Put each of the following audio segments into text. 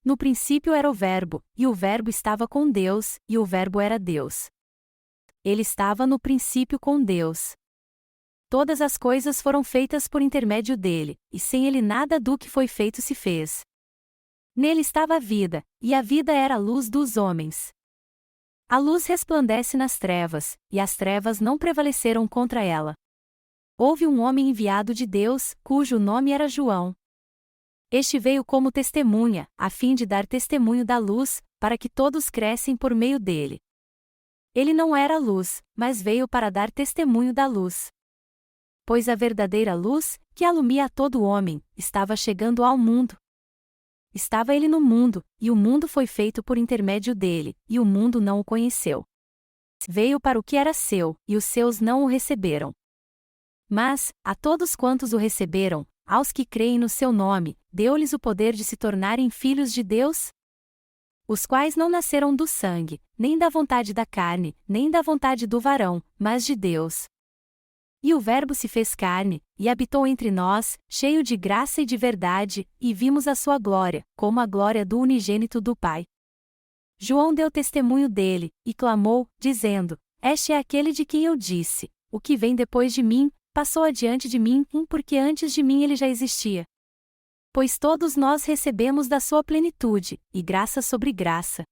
No princípio era o Verbo, e o Verbo estava com Deus, e o Verbo era Deus. Ele estava no princípio com Deus. Todas as coisas foram feitas por intermédio dele, e sem ele nada do que foi feito se fez. Nele estava a vida, e a vida era a luz dos homens. A luz resplandece nas trevas, e as trevas não prevaleceram contra ela. Houve um homem enviado de Deus, cujo nome era João. Este veio como testemunha, a fim de dar testemunho da luz, para que todos crescem por meio dele. Ele não era a luz, mas veio para dar testemunho da luz. Pois a verdadeira luz, que alumia a todo homem, estava chegando ao mundo. Estava ele no mundo, e o mundo foi feito por intermédio dele, e o mundo não o conheceu. Veio para o que era seu, e os seus não o receberam. Mas, a todos quantos o receberam, aos que creem no seu nome, deu-lhes o poder de se tornarem filhos de Deus, os quais não nasceram do sangue, nem da vontade da carne, nem da vontade do varão, mas de Deus. E o Verbo se fez carne, e habitou entre nós, cheio de graça e de verdade, e vimos a sua glória, como a glória do unigênito do Pai. João deu testemunho dele, e clamou, dizendo: Este é aquele de quem eu disse: O que vem depois de mim, passou adiante de mim, porque antes de mim ele já existia. Pois todos nós recebemos da sua plenitude, e graça sobre graça.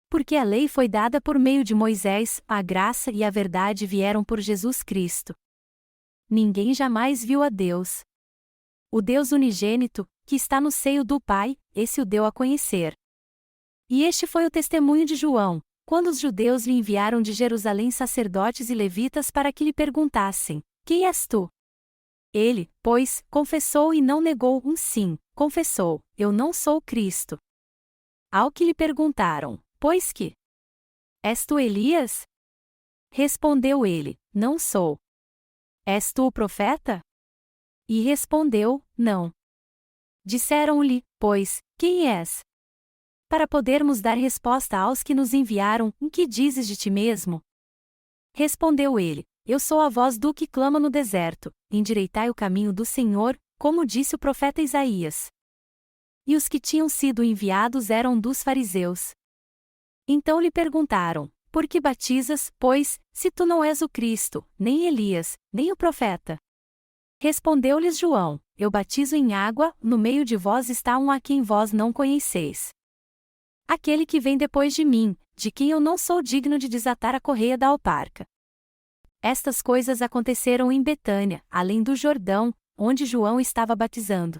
Porque a lei foi dada por meio de Moisés, a graça e a verdade vieram por Jesus Cristo. Ninguém jamais viu a Deus. O Deus unigênito, que está no seio do Pai, esse o deu a conhecer. E este foi o testemunho de João, quando os judeus lhe enviaram de Jerusalém sacerdotes e levitas para que lhe perguntassem: Quem és tu? Ele, pois, confessou e não negou sim, confessou: Eu não sou o Cristo. Ao que lhe perguntaram: Pois que? És tu Elias? Respondeu ele: Não sou. És tu o profeta? E respondeu: Não. Disseram-lhe, pois, Quem és? Para podermos dar resposta aos que nos enviaram, que dizes de ti mesmo? Respondeu ele: Eu sou a voz do que clama no deserto, endireitai o caminho do Senhor, como disse o profeta Isaías. E os que tinham sido enviados eram dos fariseus. Então lhe perguntaram: Por que batizas, pois, se tu não és o Cristo, nem Elias, nem o profeta? Respondeu-lhes João: Eu batizo em água, no meio de vós está um a quem vós não conheceis. Aquele que vem depois de mim, de quem eu não sou digno de desatar a correia da alparca. Estas coisas aconteceram em Betânia, além do Jordão, onde João estava batizando.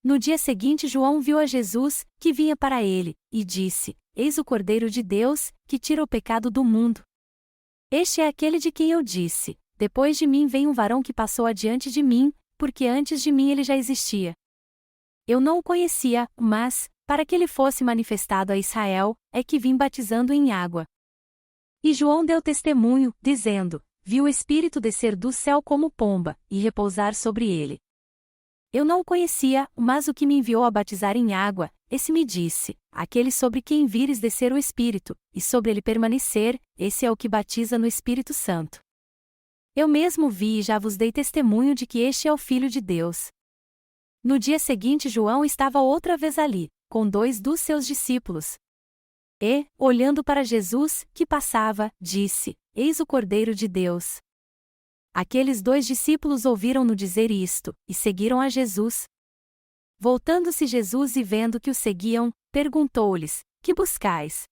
No dia seguinte João viu a Jesus, que vinha para ele, e disse: Eis o Cordeiro de Deus, que tira o pecado do mundo. Este é aquele de quem eu disse: Depois de mim vem um varão que passou adiante de mim, porque antes de mim ele já existia. Eu não o conhecia, mas, para que ele fosse manifestado a Israel, é que vim batizando em água. E João deu testemunho, dizendo: Viu o Espírito descer do céu como pomba, e repousar sobre ele. Eu não o conhecia, mas o que me enviou a batizar em água, esse me disse: Aquele sobre quem vires descer o Espírito, e sobre ele permanecer, esse é o que batiza no Espírito Santo. Eu mesmo vi e já vos dei testemunho de que este é o Filho de Deus. No dia seguinte João estava outra vez ali, com 2 dos seus discípulos. E, olhando para Jesus, que passava, disse: Eis o Cordeiro de Deus. Aqueles 2 discípulos ouviram-no dizer isto, e seguiram a Jesus. Voltando-se Jesus e vendo que o seguiam, perguntou-lhes: Que buscais?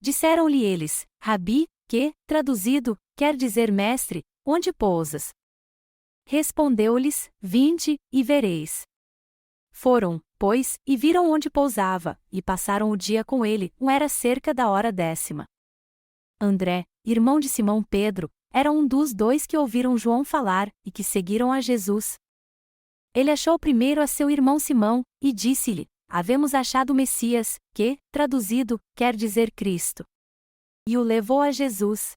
Disseram-lhe eles: Rabi, que, traduzido, quer dizer mestre, onde pousas? Respondeu-lhes: Vinde, e vereis. Foram, pois, e viram onde pousava, e passaram o dia com ele, era cerca da hora 10ª. André, irmão de Simão Pedro, era um dos 2 que ouviram João falar, e que seguiram a Jesus. Ele achou primeiro a seu irmão Simão, e disse-lhe: Havemos achado o Messias, que, traduzido, quer dizer Cristo. E o levou a Jesus.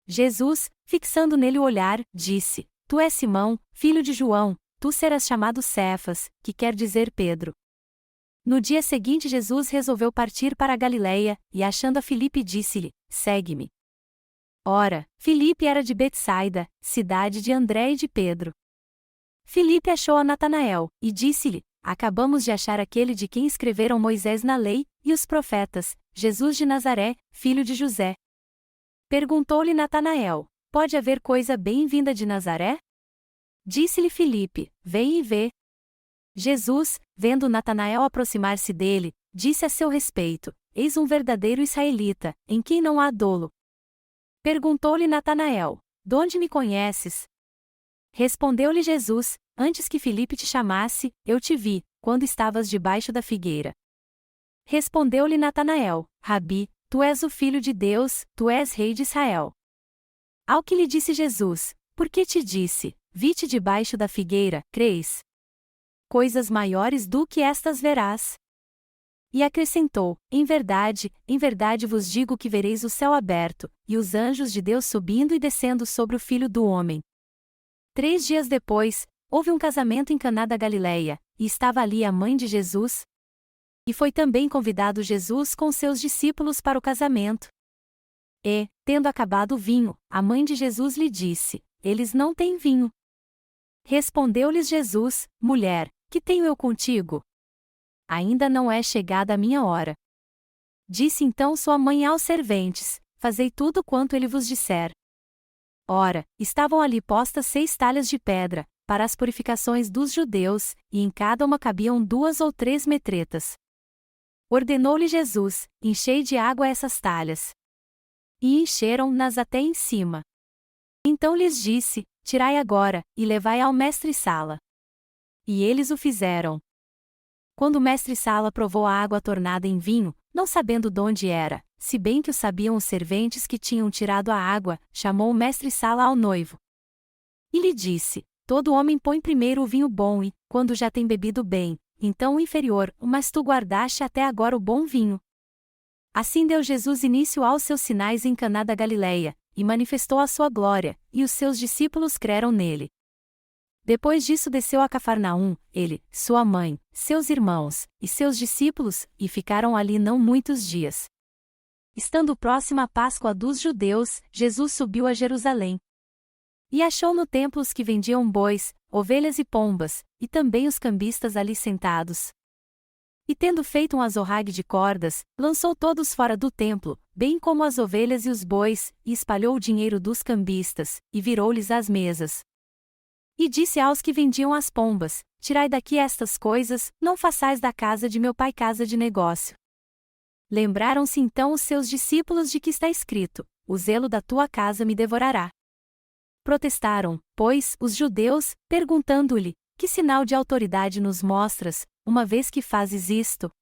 Jesus, fixando nele o olhar, disse: Tu és Simão, filho de João, tu serás chamado Cefas, que quer dizer Pedro. No dia seguinte Jesus resolveu partir para a Galiléia, e achando a Filipe disse-lhe: Segue-me. Ora, Filipe era de Betsaida, cidade de André e de Pedro. Filipe achou a Natanael, e disse-lhe: acabamos de achar aquele de quem escreveram Moisés na lei, e os profetas, Jesus de Nazaré, filho de José. Perguntou-lhe Natanael: pode haver coisa bem-vinda de Nazaré? Disse-lhe Filipe: vem e vê. Jesus, vendo Natanael aproximar-se dele, disse a seu respeito: eis um verdadeiro israelita, em quem não há dolo. Perguntou-lhe Natanael: donde me conheces? Respondeu-lhe Jesus: antes que Filipe te chamasse, eu te vi, quando estavas debaixo da figueira. Respondeu-lhe Natanael: Rabi, tu és o Filho de Deus, tu és Rei de Israel. Ao que lhe disse Jesus: por que te disse, vi-te debaixo da figueira, crês? Coisas maiores do que estas verás. E acrescentou: em verdade vos digo que vereis o céu aberto, e os anjos de Deus subindo e descendo sobre o Filho do Homem. 3 dias depois, houve um casamento em Caná da Galileia, e estava ali a mãe de Jesus. E foi também convidado Jesus com seus discípulos para o casamento. E, tendo acabado o vinho, a mãe de Jesus lhe disse: eles não têm vinho. Respondeu-lhes Jesus: mulher, que tenho eu contigo? Ainda não é chegada a minha hora. Disse então sua mãe aos serventes: fazei tudo quanto ele vos disser. Ora, estavam ali postas 6 talhas de pedra, para as purificações dos judeus, e em cada uma cabiam 2 ou 3 metretas. Ordenou-lhe Jesus: enchei de água essas talhas. E encheram-nas até em cima. Então lhes disse: tirai agora, e levai ao mestre-sala. E eles o fizeram. Quando o mestre-sala provou a água tornada em vinho, não sabendo donde era, se bem que o sabiam os serventes que tinham tirado a água, chamou o mestre-sala ao noivo. E lhe disse: todo homem põe primeiro o vinho bom e, quando já tem bebido bem, então o inferior, mas tu guardaste até agora o bom vinho. Assim deu Jesus início aos seus sinais em Caná da Galileia, e manifestou a sua glória, e os seus discípulos creram nele. Depois disso desceu a Cafarnaum, ele, sua mãe, seus irmãos, e seus discípulos, e ficaram ali não muitos dias. Estando próxima a Páscoa dos judeus, Jesus subiu a Jerusalém. E achou no templo os que vendiam bois, ovelhas e pombas, e também os cambistas ali sentados. E tendo feito um azorrague de cordas, lançou todos fora do templo, bem como as ovelhas e os bois, e espalhou o dinheiro dos cambistas, e virou-lhes as mesas. E disse aos que vendiam as pombas: tirai daqui estas coisas, não façais da casa de meu pai casa de negócio. Lembraram-se então os seus discípulos de que está escrito: o zelo da tua casa me devorará. Protestaram, pois, os judeus, perguntando-lhe: que sinal de autoridade nos mostras, uma vez que fazes isto?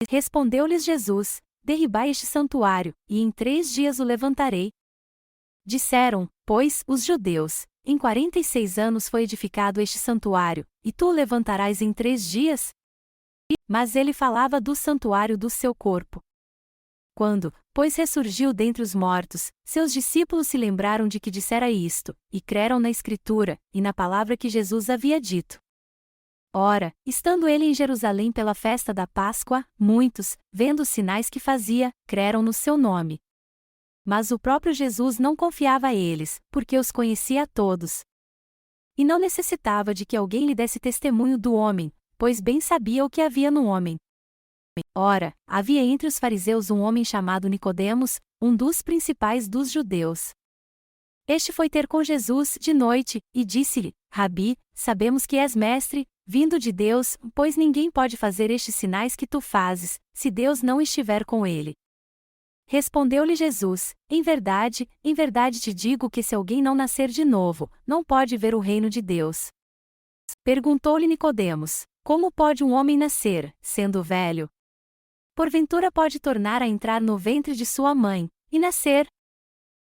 Respondeu-lhes Jesus: derribai este santuário, e em 3 dias o levantarei. Disseram, pois, os judeus: em 46 anos foi edificado este santuário, e tu o levantarás em 3 dias? Mas ele falava do santuário do seu corpo. Quando, pois ressurgiu dentre os mortos, seus discípulos se lembraram de que dissera isto, e creram na Escritura, e na palavra que Jesus havia dito. Ora, estando ele em Jerusalém pela festa da Páscoa, muitos, vendo os sinais que fazia, creram no seu nome. Mas o próprio Jesus não confiava a eles, porque os conhecia a todos. E não necessitava de que alguém lhe desse testemunho do homem, pois bem sabia o que havia no homem. Ora, havia entre os fariseus um homem chamado Nicodemos, um dos principais dos judeus. Este foi ter com Jesus de noite, e disse-lhe: Rabi, sabemos que és mestre, vindo de Deus, pois ninguém pode fazer estes sinais que tu fazes, se Deus não estiver com ele. Respondeu-lhe Jesus: em verdade te digo que se alguém não nascer de novo, não pode ver o reino de Deus. Perguntou-lhe Nicodemos: como pode um homem nascer, sendo velho? Porventura pode tornar a entrar no ventre de sua mãe, e nascer?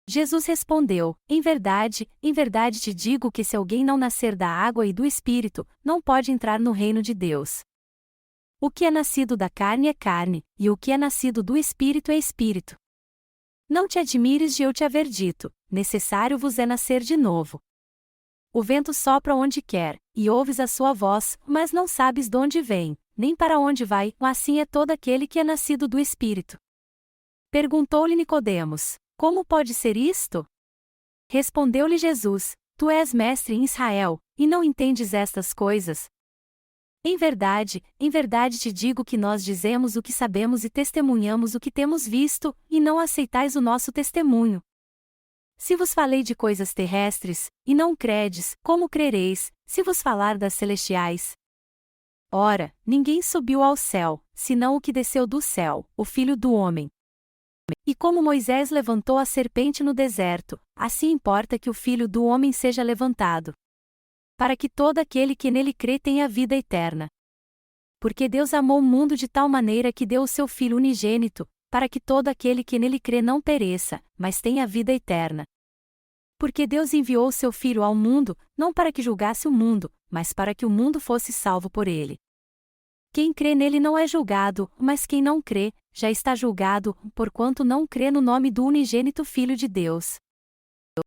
Jesus respondeu: em verdade te digo que se alguém não nascer da água e do Espírito, não pode entrar no reino de Deus. O que é nascido da carne é carne, e o que é nascido do Espírito é Espírito. Não te admires de eu te haver dito: necessário vos é nascer de novo. O vento sopra onde quer, e ouves a sua voz, mas não sabes de onde vem, nem para onde vai, assim é todo aquele que é nascido do Espírito. Perguntou-lhe Nicodemos: como pode ser isto? Respondeu-lhe Jesus: tu és mestre em Israel, e não entendes estas coisas? Em verdade te digo que nós dizemos o que sabemos e testemunhamos o que temos visto, e não aceitais o nosso testemunho. Se vos falei de coisas terrestres, e não credes, como crereis, se vos falar das celestiais? Ora, ninguém subiu ao céu, senão o que desceu do céu, o Filho do Homem. E como Moisés levantou a serpente no deserto, assim importa que o Filho do Homem seja levantado, para que todo aquele que nele crê tenha vida eterna. Porque Deus amou o mundo de tal maneira que deu o seu Filho unigênito, para que todo aquele que nele crê não pereça, mas tenha vida eterna. Porque Deus enviou o seu Filho ao mundo, não para que julgasse o mundo, mas para que o mundo fosse salvo por ele. Quem crê nele não é julgado, mas quem não crê, já está julgado, porquanto não crê no nome do unigênito Filho de Deus.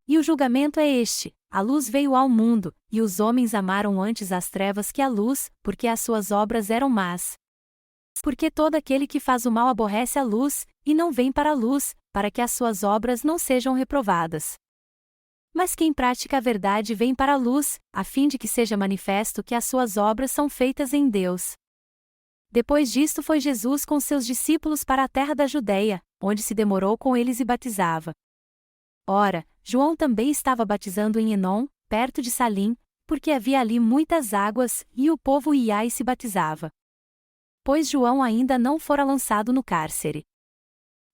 E o julgamento é este: a luz veio ao mundo, e os homens amaram antes as trevas que a luz, porque as suas obras eram más. Porque todo aquele que faz o mal aborrece a luz, e não vem para a luz, para que as suas obras não sejam reprovadas. Mas quem pratica a verdade vem para a luz, a fim de que seja manifesto que as suas obras são feitas em Deus. Depois disto foi Jesus com seus discípulos para a terra da Judeia, onde se demorou com eles e batizava. Ora, João também estava batizando em Enom, perto de Salim, porque havia ali muitas águas, e o povo ia e se batizava. Pois João ainda não fora lançado no cárcere.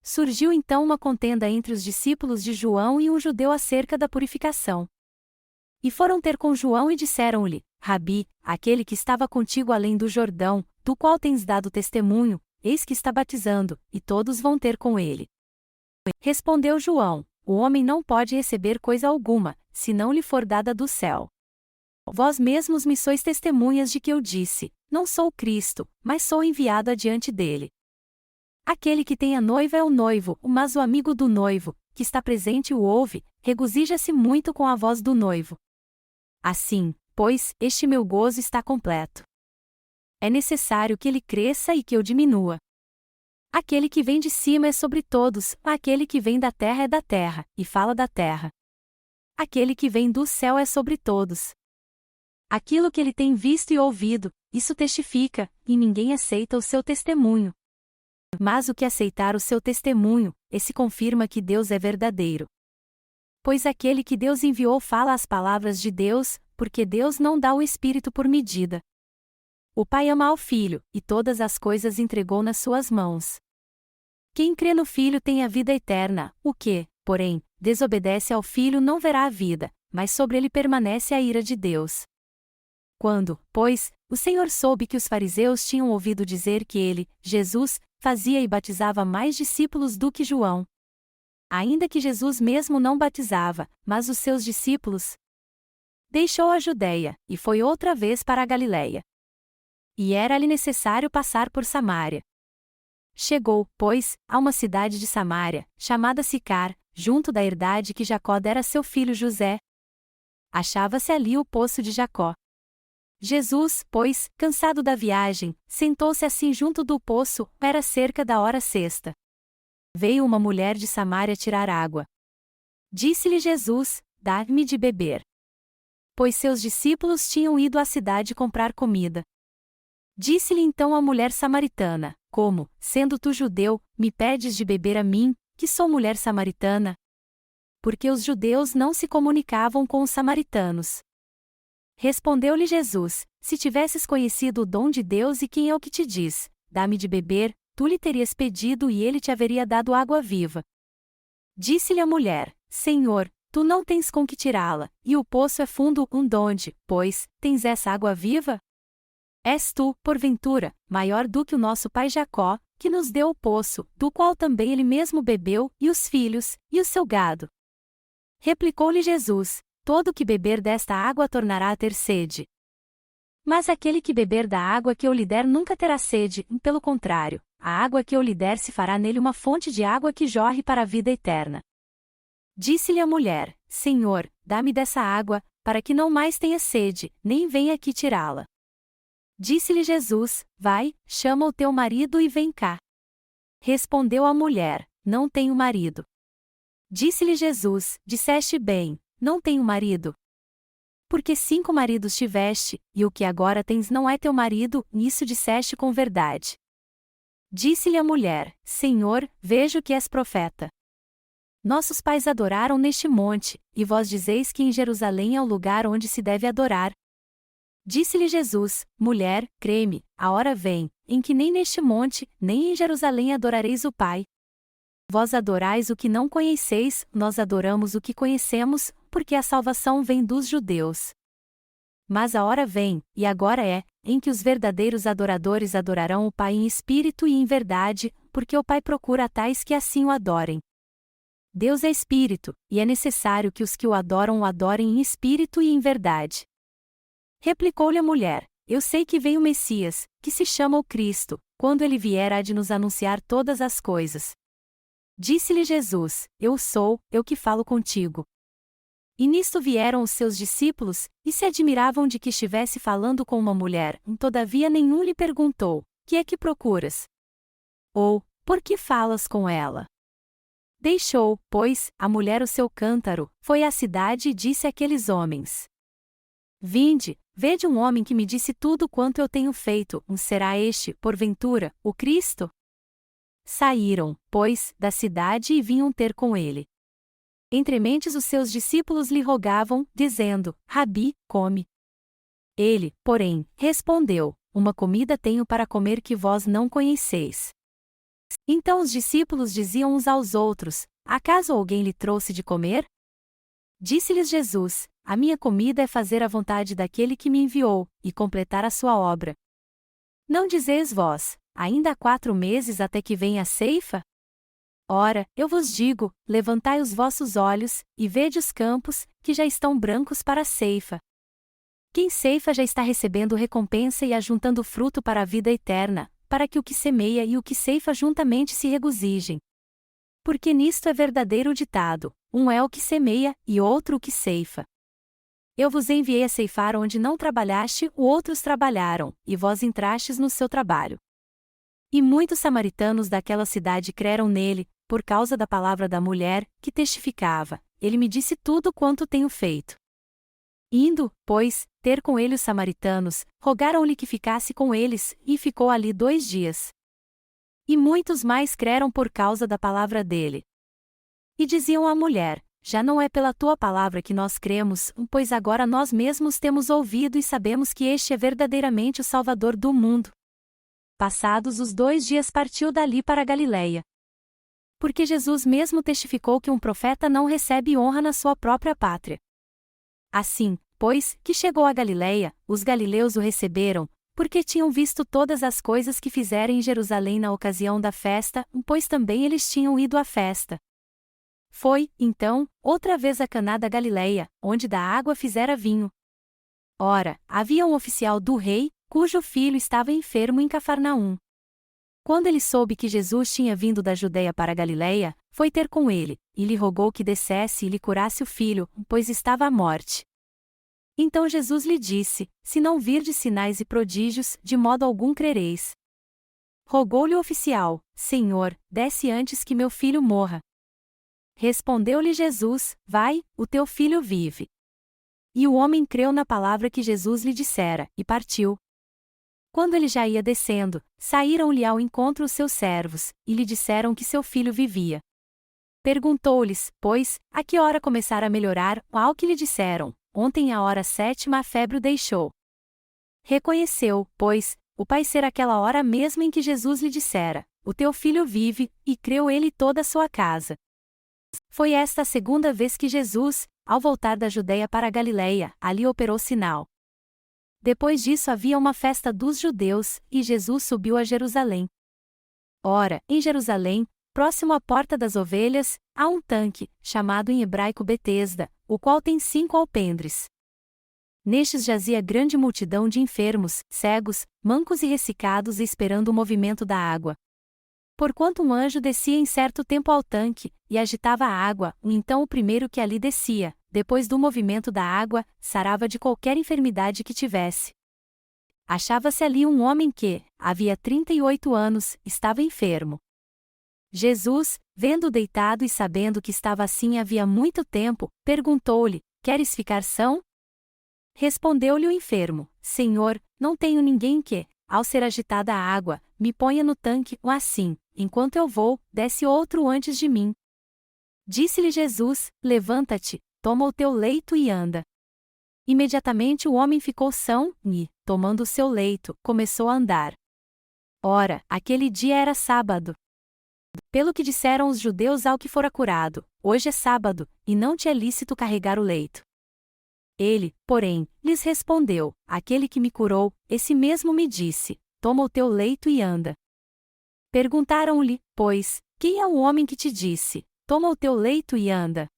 Surgiu então uma contenda entre os discípulos de João e um judeu acerca da purificação. E foram ter com João e disseram-lhe: Rabi, aquele que estava contigo além do Jordão, do qual tens dado testemunho, eis que está batizando, e todos vão ter com ele. Respondeu João: O homem não pode receber coisa alguma, se não lhe for dada do céu. Vós mesmos me sois testemunhas de que eu disse: Não sou o Cristo, mas sou enviado adiante dele. Aquele que tem a noiva é o noivo, mas o amigo do noivo, que está presente o ouve, regozija-se muito com a voz do noivo. Assim, pois, este meu gozo está completo. É necessário que ele cresça e que eu diminua. Aquele que vem de cima é sobre todos, aquele que vem da terra é da terra, e fala da terra. Aquele que vem do céu é sobre todos. Aquilo que ele tem visto e ouvido, isso testifica, e ninguém aceita o seu testemunho. Mas o que aceitar o seu testemunho, esse confirma que Deus é verdadeiro. Pois aquele que Deus enviou fala as palavras de Deus, porque Deus não dá o Espírito por medida. O Pai ama ao Filho, e todas as coisas entregou nas suas mãos. Quem crê no Filho tem a vida eterna, o que, porém, desobedece ao Filho não verá a vida, mas sobre ele permanece a ira de Deus. Quando, pois, o Senhor soube que os fariseus tinham ouvido dizer que ele, Jesus, fazia e batizava mais discípulos do que João. Ainda que Jesus mesmo não batizava, mas os seus discípulos, deixou a Judeia, e foi outra vez para a Galiléia. E era-lhe necessário passar por Samaria. Chegou, pois, a uma cidade de Samaria, chamada Sicar, junto da herdade que Jacó dera a seu filho José. Achava-se ali o poço de Jacó. Jesus, pois, cansado da viagem, sentou-se assim junto do poço, era cerca da hora sexta. Veio uma mulher de Samaria tirar água. Disse-lhe Jesus: Dá-me de beber. Pois seus discípulos tinham ido à cidade comprar comida. Disse-lhe então a mulher samaritana: Como, sendo tu judeu, me pedes de beber a mim, que sou mulher samaritana? Porque os judeus não se comunicavam com os samaritanos. Respondeu-lhe Jesus: Se tivesses conhecido o dom de Deus e quem é o que te diz: Dá-me de beber, tu lhe terias pedido e ele te haveria dado água viva. Disse-lhe a mulher: Senhor, tu não tens com que tirá-la, e o poço é fundo, donde, pois, tens essa água viva? És tu, porventura, maior do que o nosso pai Jacó, que nos deu o poço, do qual também ele mesmo bebeu, e os filhos, e o seu gado? Replicou-lhe Jesus: Todo que beber desta água tornará a ter sede. Mas aquele que beber da água que eu lhe der nunca terá sede, pelo contrário, a água que eu lhe der se fará nele uma fonte de água que jorre para a vida eterna. Disse-lhe a mulher: Senhor, dá-me dessa água, para que não mais tenha sede, nem venha aqui tirá-la. Disse-lhe Jesus: Vai, chama o teu marido e vem cá. Respondeu a mulher: Não tenho marido. Disse-lhe Jesus: Disseste bem, não tenho marido. Porque 5 maridos tiveste, e o que agora tens não é teu marido, nisso disseste com verdade. Disse-lhe a mulher: Senhor, vejo que és profeta. Nossos pais adoraram neste monte, e vós dizeis que em Jerusalém é o lugar onde se deve adorar. Disse-lhe Jesus: Mulher, crê-me, a hora vem, em que nem neste monte, nem em Jerusalém adorareis o Pai. Vós adorais o que não conheceis, nós adoramos o que conhecemos, porque a salvação vem dos judeus. Mas a hora vem, e agora é, em que os verdadeiros adoradores adorarão o Pai em espírito e em verdade, porque o Pai procura tais que assim o adorem. Deus é espírito, e é necessário que os que o adorem em espírito e em verdade. Replicou-lhe a mulher: Eu sei que vem o Messias, que se chama o Cristo, quando ele vier há de nos anunciar todas as coisas. Disse-lhe Jesus: Eu sou, eu que falo contigo. E nisto vieram os seus discípulos, e se admiravam de que estivesse falando com uma mulher, todavia nenhum lhe perguntou: Que é que procuras? Ou, por que falas com ela? Deixou, pois, a mulher o seu cântaro, foi à cidade e disse àqueles homens: Vinde, vede um homem que me disse tudo quanto eu tenho feito, será este, porventura, o Cristo? Saíram, pois, da cidade e vinham ter com ele. Entrementes os seus discípulos lhe rogavam, dizendo: Rabi, come. Ele, porém, respondeu: Uma comida tenho para comer que vós não conheceis. Então os discípulos diziam uns aos outros: Acaso alguém lhe trouxe de comer? Disse-lhes Jesus: A minha comida é fazer a vontade daquele que me enviou, e completar a sua obra. Não dizeis vós: Ainda há 4 meses até que venha a ceifa? Ora, eu vos digo: levantai os vossos olhos, e vede os campos, que já estão brancos para a ceifa. Quem ceifa já está recebendo recompensa e ajuntando fruto para a vida eterna, para que o que semeia e o que ceifa juntamente se regozijem. Porque nisto é verdadeiro o ditado: um é o que semeia, e outro o que ceifa. Eu vos enviei a ceifar onde não trabalhaste, outros trabalharam, e vós entrastes no seu trabalho. E muitos samaritanos daquela cidade creram nele, por causa da palavra da mulher, que testificava: Ele me disse tudo quanto tenho feito. Indo, pois, ter com ele os samaritanos, rogaram-lhe que ficasse com eles, e ficou ali 2 dias. E muitos mais creram por causa da palavra dele. E diziam à mulher: Já não é pela tua palavra que nós cremos, pois agora nós mesmos temos ouvido e sabemos que este é verdadeiramente o Salvador do mundo. Passados os 2 dias partiu dali para a Galiléia. Porque Jesus mesmo testificou que um profeta não recebe honra na sua própria pátria. Assim, pois, que chegou a Galiléia, os galileus o receberam, porque tinham visto todas as coisas que fizera em Jerusalém na ocasião da festa, pois também eles tinham ido à festa. Foi, então, outra vez a Caná da Galiléia, onde da água fizera vinho. Ora, havia um oficial do rei, cujo filho estava enfermo em Cafarnaum. Quando ele soube que Jesus tinha vindo da Judeia para a Galiléia, foi ter com ele, e lhe rogou que descesse e lhe curasse o filho, pois estava à morte. Então Jesus lhe disse: Se não virdes sinais e prodígios, de modo algum crereis. Rogou-lhe o oficial: Senhor, desce antes que meu filho morra. Respondeu-lhe Jesus: Vai, o teu filho vive. E o homem creu na palavra que Jesus lhe dissera, e partiu. Quando ele já ia descendo, saíram-lhe ao encontro os seus servos, e lhe disseram que seu filho vivia. Perguntou-lhes, pois, a que hora começara a melhorar, ao que lhe disseram: Ontem à hora 7ª a febre o deixou. Reconheceu, pois, o pai ser aquela hora mesmo em que Jesus lhe dissera: O teu filho vive, e creu ele toda a sua casa. Foi esta a 2ª vez que Jesus, ao voltar da Judeia para a Galiléia, ali operou sinal. Depois disso havia uma festa dos judeus, e Jesus subiu a Jerusalém. Ora, em Jerusalém, próximo à Porta das Ovelhas, há um tanque, chamado em hebraico Betesda, o qual tem 5 alpendres. Nestes jazia grande multidão de enfermos, cegos, mancos e ressecados esperando o movimento da água. Porquanto um anjo descia em certo tempo ao tanque, e agitava a água, então o primeiro que ali descia, depois do movimento da água, sarava de qualquer enfermidade que tivesse. Achava-se ali um homem que, havia 38 anos, estava enfermo. Jesus, vendo-o deitado e sabendo que estava assim havia muito tempo, perguntou-lhe: Queres ficar são? Respondeu-lhe o enfermo: Senhor, não tenho ninguém que, ao ser agitada a água, me ponha no tanque, ou assim, enquanto eu vou, desce outro antes de mim. Disse-lhe Jesus: Levanta-te, toma o teu leito e anda. Imediatamente o homem ficou são, e, tomando o seu leito, começou a andar. Ora, aquele dia era sábado. Pelo que disseram os judeus ao que fora curado: Hoje é sábado, e não te é lícito carregar o leito. Ele, porém, lhes respondeu: Aquele que me curou, esse mesmo me disse: Toma o teu leito e anda. Perguntaram-lhe, pois, quem é o homem que te disse: Toma o teu leito e anda?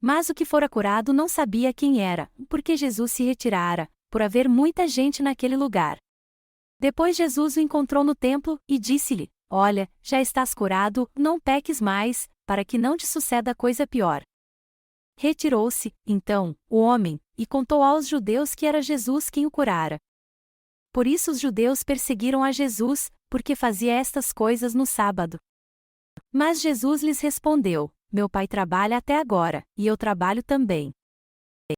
Mas o que fora curado não sabia quem era, porque Jesus se retirara, por haver muita gente naquele lugar. Depois Jesus o encontrou no templo, e disse-lhe: Olha, já estás curado, não peques mais, para que não te suceda coisa pior. Retirou-se, então, o homem, e contou aos judeus que era Jesus quem o curara. Por isso os judeus perseguiram a Jesus, porque fazia estas coisas no sábado. Mas Jesus lhes respondeu: Meu Pai trabalha até agora, e eu trabalho também.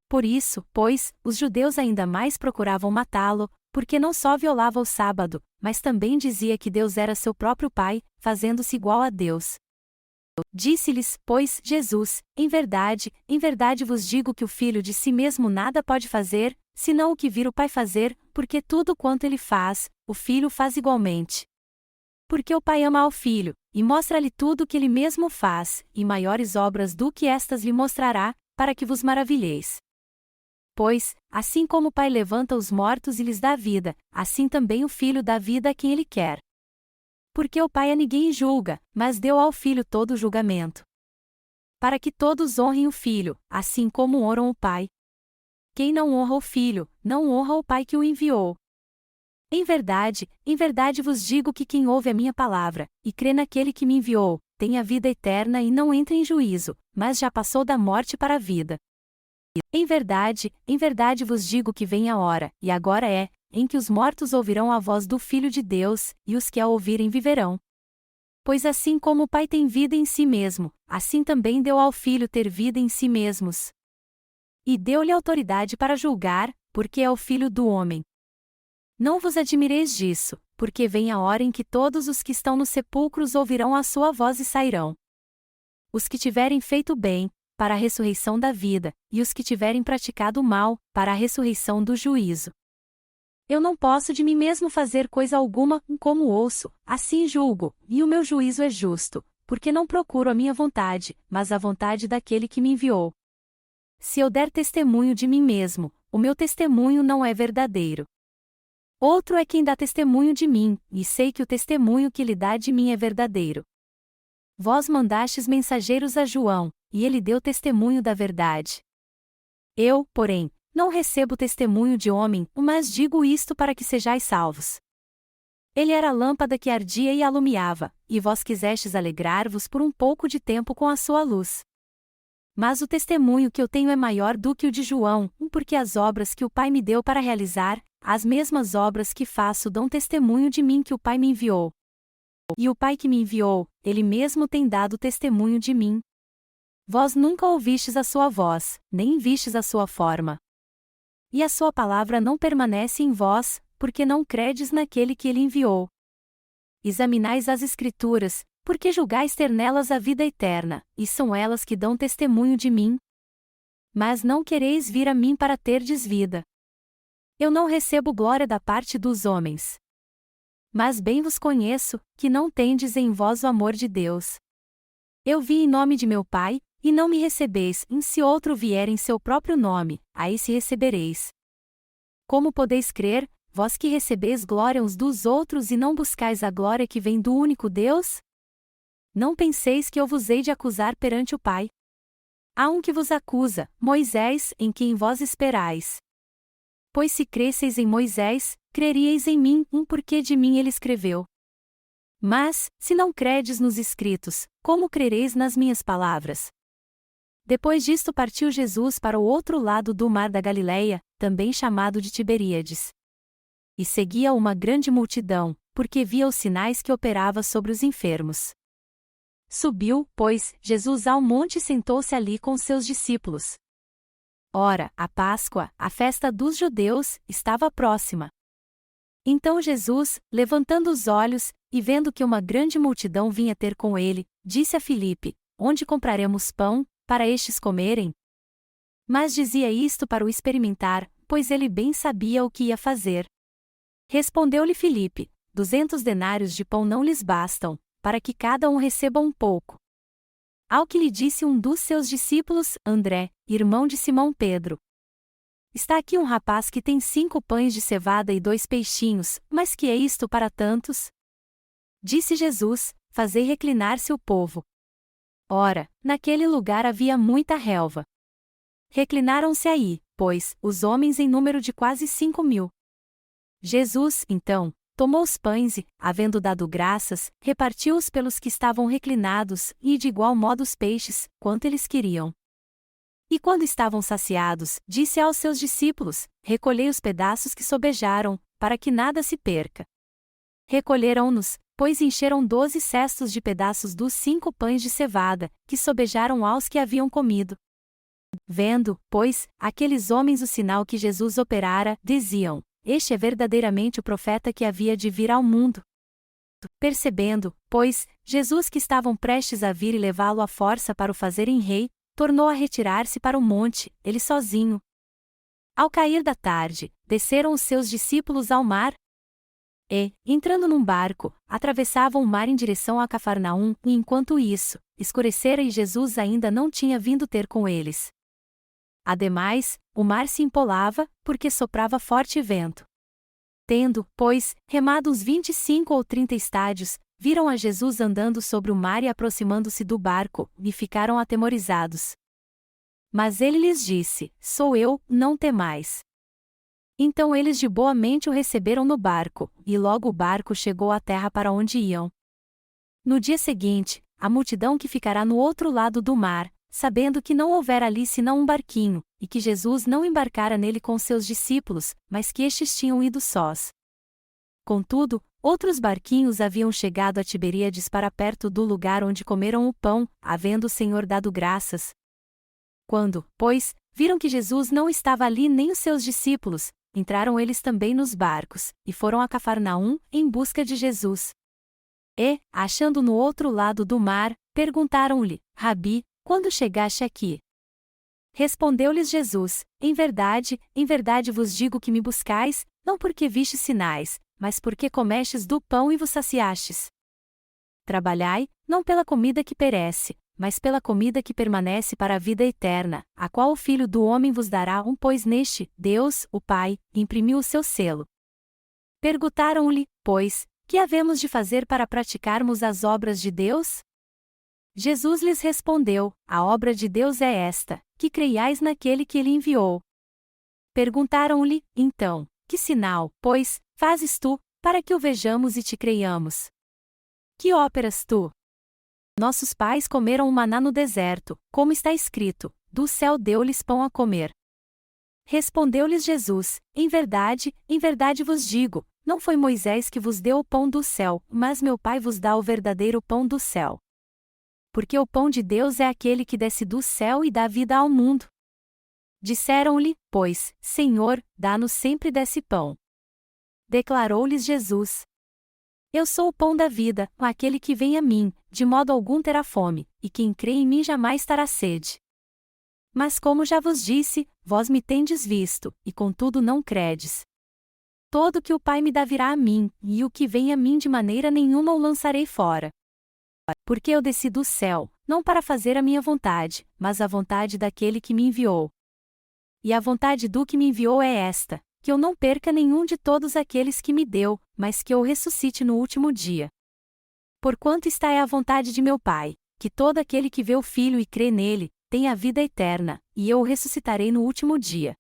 Por isso, pois, os judeus ainda mais procuravam matá-lo, porque não só violava o sábado, mas também dizia que Deus era seu próprio Pai, fazendo-se igual a Deus. Disse-lhes, pois, Jesus: em verdade vos digo que o Filho de si mesmo nada pode fazer, senão o que vir o Pai fazer, porque tudo quanto ele faz, o Filho faz igualmente. Porque o Pai ama ao Filho, e mostra-lhe tudo o que ele mesmo faz, e maiores obras do que estas lhe mostrará, para que vos maravilheis. Pois, assim como o Pai levanta os mortos e lhes dá vida, assim também o Filho dá vida a quem ele quer. Porque o Pai a ninguém julga, mas deu ao Filho todo o julgamento. Para que todos honrem o Filho, assim como honram o Pai. Quem não honra o Filho, não honra o Pai que o enviou. Em verdade vos digo que quem ouve a minha palavra, e crê naquele que me enviou, tem a vida eterna e não entra em juízo, mas já passou da morte para a vida. Em verdade vos digo que vem a hora, e agora é, em que os mortos ouvirão a voz do Filho de Deus, e os que a ouvirem viverão. Pois assim como o Pai tem vida em si mesmo, assim também deu ao Filho ter vida em si mesmos. E deu-lhe autoridade para julgar, porque é o Filho do homem. Não vos admireis disso, porque vem a hora em que todos os que estão nos sepulcros ouvirão a sua voz e sairão. Os que tiverem feito bem, para a ressurreição da vida, e os que tiverem praticado o mal, para a ressurreição do juízo. Eu não posso de mim mesmo fazer coisa alguma, como ouço, assim julgo, e o meu juízo é justo, porque não procuro a minha vontade, mas a vontade daquele que me enviou. Se eu der testemunho de mim mesmo, o meu testemunho não é verdadeiro. Outro é quem dá testemunho de mim, e sei que o testemunho que ele dá de mim é verdadeiro. Vós mandastes mensageiros a João, e ele deu testemunho da verdade. Eu, porém, não recebo testemunho de homem, mas digo isto para que sejais salvos. Ele era a lâmpada que ardia e alumiava, e vós quisestes alegrar-vos por um pouco de tempo com a sua luz. Mas o testemunho que eu tenho é maior do que o de João, porque as obras que o Pai me deu para realizar, as mesmas obras que faço dão testemunho de mim que o Pai me enviou. E o Pai que me enviou, ele mesmo tem dado testemunho de mim. Vós nunca ouvistes a sua voz, nem vistes a sua forma. E a sua palavra não permanece em vós, porque não credes naquele que ele enviou. Examinais as Escrituras, porque julgais ter nelas a vida eterna, e são elas que dão testemunho de mim. Mas não quereis vir a mim para terdes vida. Eu não recebo glória da parte dos homens. Mas bem vos conheço, que não tendes em vós o amor de Deus. Eu vim em nome de meu Pai, e não me recebeis, e se outro vier em seu próprio nome, aí se recebereis. Como podeis crer, vós que recebeis glória uns dos outros e não buscais a glória que vem do único Deus? Não penseis que eu vos hei de acusar perante o Pai. Há um que vos acusa, Moisés, em quem vós esperais. Pois se cresseis em Moisés, creríeis em mim, porque de mim ele escreveu. Mas, se não credes nos escritos, como crereis nas minhas palavras? Depois disto partiu Jesus para o outro lado do mar da Galileia, também chamado de Tiberíades. E seguia uma grande multidão, porque via os sinais que operava sobre os enfermos. Subiu, pois, Jesus ao monte e sentou-se ali com seus discípulos. Ora, a Páscoa, a festa dos judeus, estava próxima. Então Jesus, levantando os olhos, e vendo que uma grande multidão vinha ter com ele, disse a Filipe: Onde compraremos pão, para estes comerem? Mas dizia isto para o experimentar, pois ele bem sabia o que ia fazer. Respondeu-lhe Filipe: 200 denários de pão não lhes bastam, para que cada um receba um pouco. Ao que lhe disse um dos seus discípulos, André, irmão de Simão Pedro: Está aqui um rapaz que tem 5 pães de cevada e 2 peixinhos, mas que é isto para tantos? Disse Jesus: Fazei reclinar-se o povo. Ora, naquele lugar havia muita relva. Reclinaram-se aí, pois, os homens em número de quase 5.000. Jesus, então, tomou os pães e, havendo dado graças, repartiu-os pelos que estavam reclinados, e de igual modo os peixes, quanto eles queriam. E quando estavam saciados, disse aos seus discípulos: Recolhei os pedaços que sobejaram, para que nada se perca. Recolheram-nos, pois encheram 12 cestos de pedaços dos 5 pães de cevada, que sobejaram aos que haviam comido. Vendo, pois, aqueles homens o sinal que Jesus operara, diziam: Este é verdadeiramente o profeta que havia de vir ao mundo. Percebendo, pois, Jesus que estavam prestes a vir e levá-lo à força para o fazerem rei, tornou a retirar-se para o monte, ele sozinho. Ao cair da tarde, desceram os seus discípulos ao mar e, entrando num barco, atravessavam o mar em direção a Cafarnaum, e enquanto isso, escurecera e Jesus ainda não tinha vindo ter com eles. Ademais, o mar se empolava, porque soprava forte vento. Tendo, pois, remado uns 25 ou 30 estádios, viram a Jesus andando sobre o mar e aproximando-se do barco, e ficaram atemorizados. Mas ele lhes disse: Sou eu, não temais. Então eles de boa mente o receberam no barco, e logo o barco chegou à terra para onde iam. No dia seguinte, a multidão que ficará no outro lado do mar, sabendo que não houvera ali senão um barquinho, e que Jesus não embarcara nele com seus discípulos, mas que estes tinham ido sós. Contudo, outros barquinhos haviam chegado a Tiberíades para perto do lugar onde comeram o pão, havendo o Senhor dado graças. Quando, pois, viram que Jesus não estava ali nem os seus discípulos, entraram eles também nos barcos, e foram a Cafarnaum, em busca de Jesus. E, achando no outro lado do mar, perguntaram-lhe: Rabi, quando chegaste aqui? Respondeu-lhes Jesus: em verdade vos digo que me buscais, não porque vistes sinais, mas porque comestes do pão e vos saciastes. Trabalhai, não pela comida que perece, mas pela comida que permanece para a vida eterna, a qual o Filho do Homem vos dará, pois neste, Deus, o Pai, imprimiu o seu selo. Perguntaram-lhe, pois, que havemos de fazer para praticarmos as obras de Deus? Jesus lhes respondeu: a obra de Deus é esta, que creiais naquele que ele enviou. Perguntaram-lhe, então: que sinal, pois, fazes tu, para que o vejamos e te creiamos? Que óperas tu? Nossos pais comeram o maná no deserto, como está escrito: do céu deu-lhes pão a comer. Respondeu-lhes Jesus: em verdade vos digo, não foi Moisés que vos deu o pão do céu, mas meu Pai vos dá o verdadeiro pão do céu. Porque o pão de Deus é aquele que desce do céu e dá vida ao mundo. Disseram-lhe, pois: Senhor, dá-nos sempre desse pão. Declarou-lhes Jesus: Eu sou o pão da vida, aquele que vem a mim, de modo algum terá fome, e quem crê em mim jamais terá sede. Mas como já vos disse, vós me tendes visto, e contudo não credes. Todo que o Pai me dá virá a mim, e o que vem a mim de maneira nenhuma o lançarei fora. Porque eu desci do céu, não para fazer a minha vontade, mas a vontade daquele que me enviou. E a vontade do que me enviou é esta: que eu não perca nenhum de todos aqueles que me deu, mas que eu ressuscite no último dia. Porquanto esta é a vontade de meu Pai, que todo aquele que vê o Filho e crê nele, tenha a vida eterna, e eu o ressuscitarei no último dia.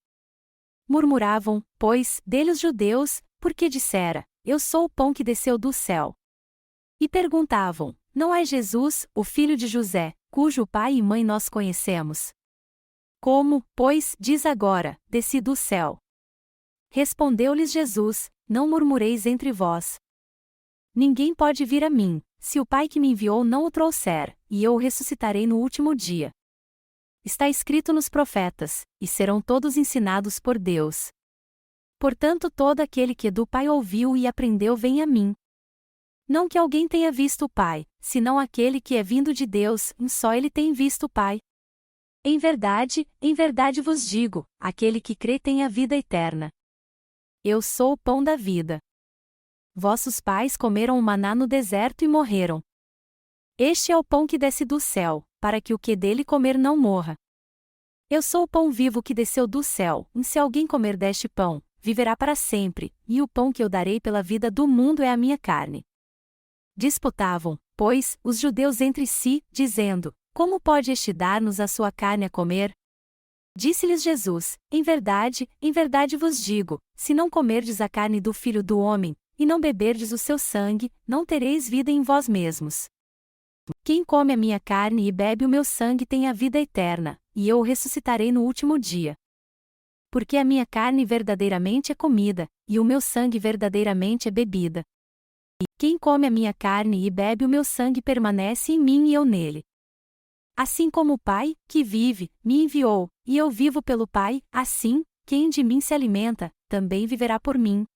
Murmuravam, pois, dele os judeus, porque dissera: Eu sou o pão que desceu do céu. E perguntavam: Não é Jesus, o filho de José, cujo pai e mãe nós conhecemos? Como, pois, diz agora: desci do céu? Respondeu-lhes Jesus: Não murmureis entre vós. Ninguém pode vir a mim, se o Pai que me enviou não o trouxer, e eu o ressuscitarei no último dia. está escrito nos profetas, e serão todos ensinados por Deus. Portanto, todo aquele que do Pai ouviu e aprendeu vem a mim. Não que alguém tenha visto o Pai, senão aquele que é vindo de Deus, só ele tem visto o Pai. Em verdade vos digo, aquele que crê tem a vida eterna. Eu sou o pão da vida. Vossos pais comeram o maná no deserto e morreram. Este é o pão que desce do céu, para que o que dele comer não morra. Eu sou o pão vivo que desceu do céu, e se alguém comer deste pão, viverá para sempre, e o pão que eu darei pela vida do mundo é a minha carne. Disputavam, pois, os judeus entre si, dizendo: Como pode este dar-nos a sua carne a comer? Disse-lhes Jesus: Em verdade vos digo, se não comerdes a carne do Filho do Homem, e não beberdes o seu sangue, não tereis vida em vós mesmos. Quem come a minha carne e bebe o meu sangue tem a vida eterna, e eu o ressuscitarei no último dia. Porque a minha carne verdadeiramente é comida, e o meu sangue verdadeiramente é bebida. E quem come a minha carne e bebe o meu sangue permanece em mim e eu nele. Assim como o Pai, que vive, me enviou, e eu vivo pelo Pai, assim, quem de mim se alimenta, também viverá por mim.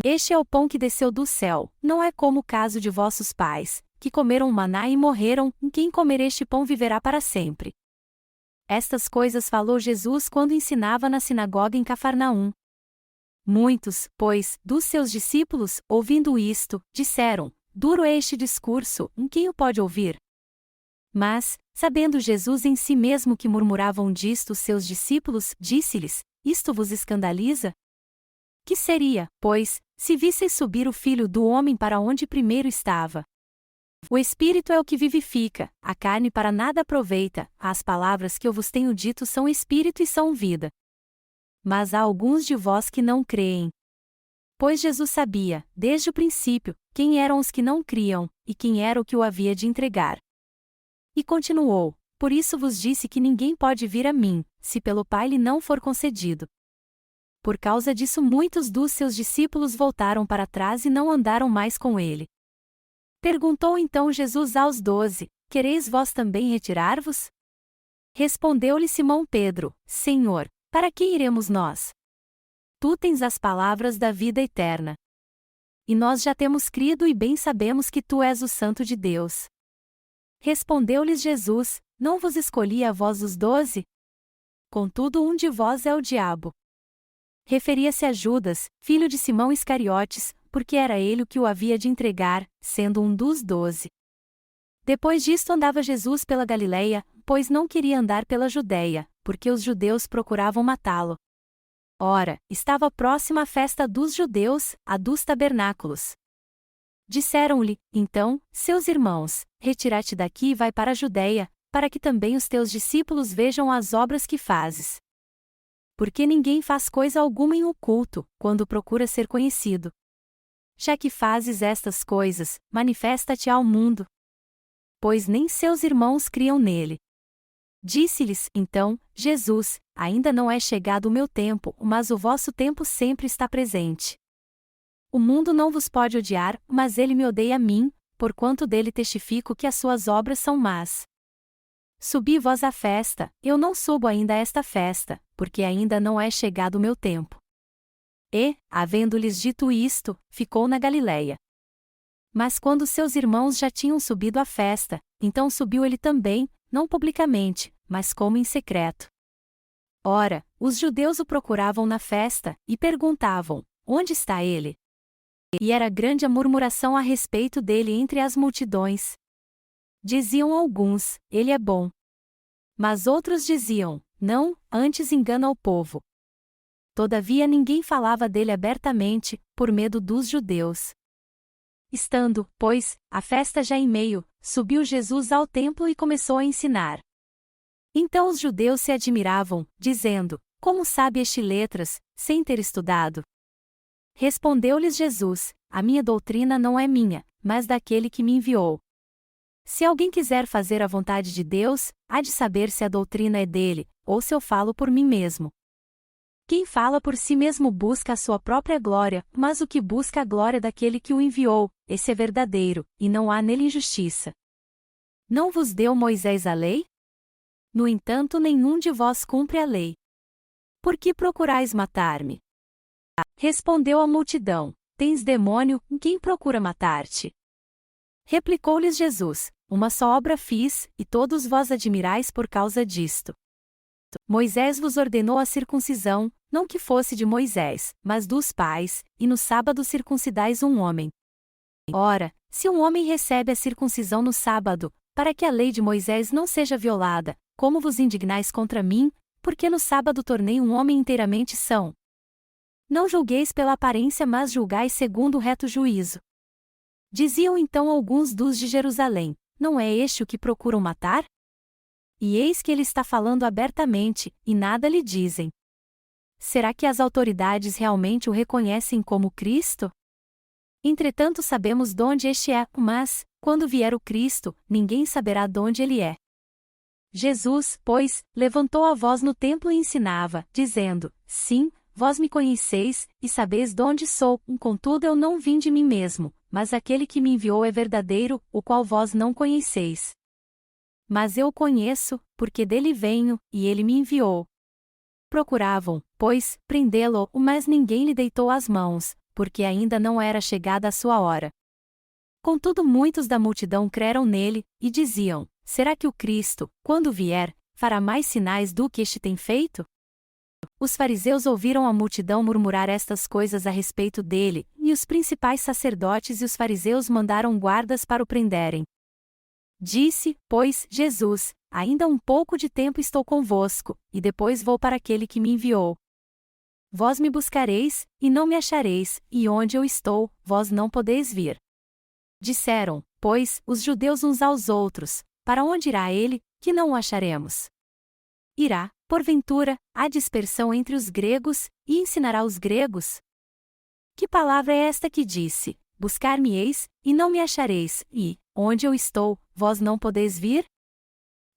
Este é o pão que desceu do céu, não é como o caso de vossos pais, que comeram o maná e morreram, quem comer este pão viverá para sempre. Estas coisas falou Jesus quando ensinava na sinagoga em Cafarnaum. Muitos, pois, dos seus discípulos, ouvindo isto, disseram: Duro é este discurso, quem o pode ouvir? Mas, sabendo Jesus em si mesmo que murmuravam disto os seus discípulos, disse-lhes: Isto vos escandaliza? Que seria, pois, se visseis subir o Filho do Homem para onde primeiro estava? O Espírito é o que vivifica, a carne para nada aproveita, as palavras que eu vos tenho dito são Espírito e são vida. Mas há alguns de vós que não creem. Pois Jesus sabia, desde o princípio, quem eram os que não criam, e quem era o que o havia de entregar. E continuou: Por isso vos disse que ninguém pode vir a mim, se pelo Pai lhe não for concedido. Por causa disso muitos dos seus discípulos voltaram para trás e não andaram mais com ele. Perguntou então Jesus aos 12: Quereis vós também retirar-vos? Respondeu-lhe Simão Pedro: Senhor, para que iremos nós? Tu tens as palavras da vida eterna. E nós já temos crido e bem sabemos que tu és o Santo de Deus. Respondeu-lhes Jesus: Não vos escolhi a vós os 12? Contudo um de vós é o diabo. Referia-se a Judas, filho de Simão Iscariotes, porque era ele o que o havia de entregar, sendo um dos 12. Depois disto andava Jesus pela Galileia, pois não queria andar pela Judéia, porque os judeus procuravam matá-lo. Ora, estava próxima a festa dos judeus, a dos tabernáculos. Disseram-lhe, então, seus irmãos: Retira-te daqui e vai para a Judéia, para que também os teus discípulos vejam as obras que fazes. Porque ninguém faz coisa alguma em oculto, quando procura ser conhecido. Já que fazes estas coisas, manifesta-te ao mundo. Pois nem seus irmãos criam nele. Disse-lhes, então, Jesus: Ainda não é chegado o meu tempo, mas o vosso tempo sempre está presente. O mundo não vos pode odiar, mas ele me odeia a mim, porquanto dele testifico que as suas obras são más. Subi vós à festa, eu não subo ainda a esta festa, porque ainda não é chegado o meu tempo. E, havendo-lhes dito isto, ficou na Galileia. Mas quando seus irmãos já tinham subido à festa, então subiu ele também, não publicamente, mas como em secreto. Ora, os judeus o procuravam na festa, e perguntavam: Onde está ele? E era grande a murmuração a respeito dele entre as multidões. Diziam alguns: Ele é bom. Mas outros diziam: Não, antes engana o povo. Todavia ninguém falava dele abertamente, por medo dos judeus. Estando, pois, a festa já em meio, subiu Jesus ao templo e começou a ensinar. Então os judeus se admiravam, dizendo: Como sabe este letras, sem ter estudado? Respondeu-lhes Jesus: A minha doutrina não é minha, mas daquele que me enviou. Se alguém quiser fazer a vontade de Deus, há de saber se a doutrina é dele, ou se eu falo por mim mesmo. Quem fala por si mesmo busca a sua própria glória, mas o que busca a glória daquele que o enviou, esse é verdadeiro, e não há nele injustiça. Não vos deu Moisés a lei? No entanto, nenhum de vós cumpre a lei. Por que procurais matar-me? Respondeu a multidão: Tens demônio, quem procura matar-te? Replicou-lhes Jesus: Uma só obra fiz, e todos vós admirais por causa disto. Moisés vos ordenou a circuncisão, não que fosse de Moisés, mas dos pais, e no sábado circuncidais um homem. Ora, se um homem recebe a circuncisão no sábado, para que a lei de Moisés não seja violada, como vos indignais contra mim, porque no sábado tornei um homem inteiramente são? Não julgueis pela aparência, mas julgai segundo o reto juízo. Diziam então alguns dos de Jerusalém: Não é este o que procuram matar? E eis que ele está falando abertamente, e nada lhe dizem. Será que as autoridades realmente o reconhecem como Cristo? Entretanto, sabemos donde este é, mas, quando vier o Cristo, ninguém saberá donde ele é. Jesus, pois, levantou a voz no templo e ensinava, dizendo: Sim, vós me conheceis, e sabeis donde sou, contudo eu não vim de mim mesmo, mas aquele que me enviou é verdadeiro, o qual vós não conheceis. Mas eu o conheço, porque dele venho, e ele me enviou. Procuravam, pois, prendê-lo, mas ninguém lhe deitou as mãos, porque ainda não era chegada a sua hora. Contudo, muitos da multidão creram nele, e diziam: Será que o Cristo, quando vier, fará mais sinais do que este tem feito? Os fariseus ouviram a multidão murmurar estas coisas a respeito dele, e os principais sacerdotes e os fariseus mandaram guardas para o prenderem. Disse, pois, Jesus: Ainda um pouco de tempo estou convosco, e depois vou para aquele que me enviou. Vós me buscareis, e não me achareis, e onde eu estou, vós não podeis vir. Disseram, pois, os judeus uns aos outros: Para onde irá ele, que não o acharemos? Irá, porventura, à dispersão entre os gregos, e ensinará os gregos? Que palavra é esta que disse: Buscar-me-eis, e não me achareis, e, onde eu estou, vós não podeis vir?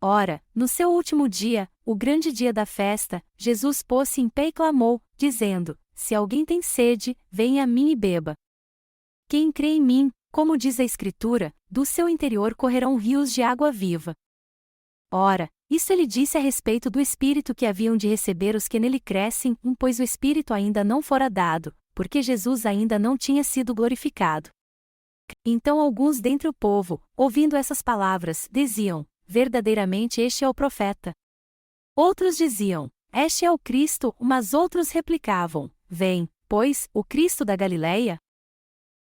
Ora, no seu último dia, o grande dia da festa, Jesus pôs-se em pé e clamou, dizendo: Se alguém tem sede, venha a mim e beba. Quem crê em mim, como diz a Escritura, do seu interior correrão rios de água viva. Ora, isso ele disse a respeito do Espírito que haviam de receber os que nele crescem, pois o Espírito ainda não fora dado, porque Jesus ainda não tinha sido glorificado. Então alguns dentre o povo, ouvindo essas palavras, diziam: Verdadeiramente este é o profeta. Outros diziam: Este é o Cristo, mas outros replicavam: Vem, pois, o Cristo da Galileia?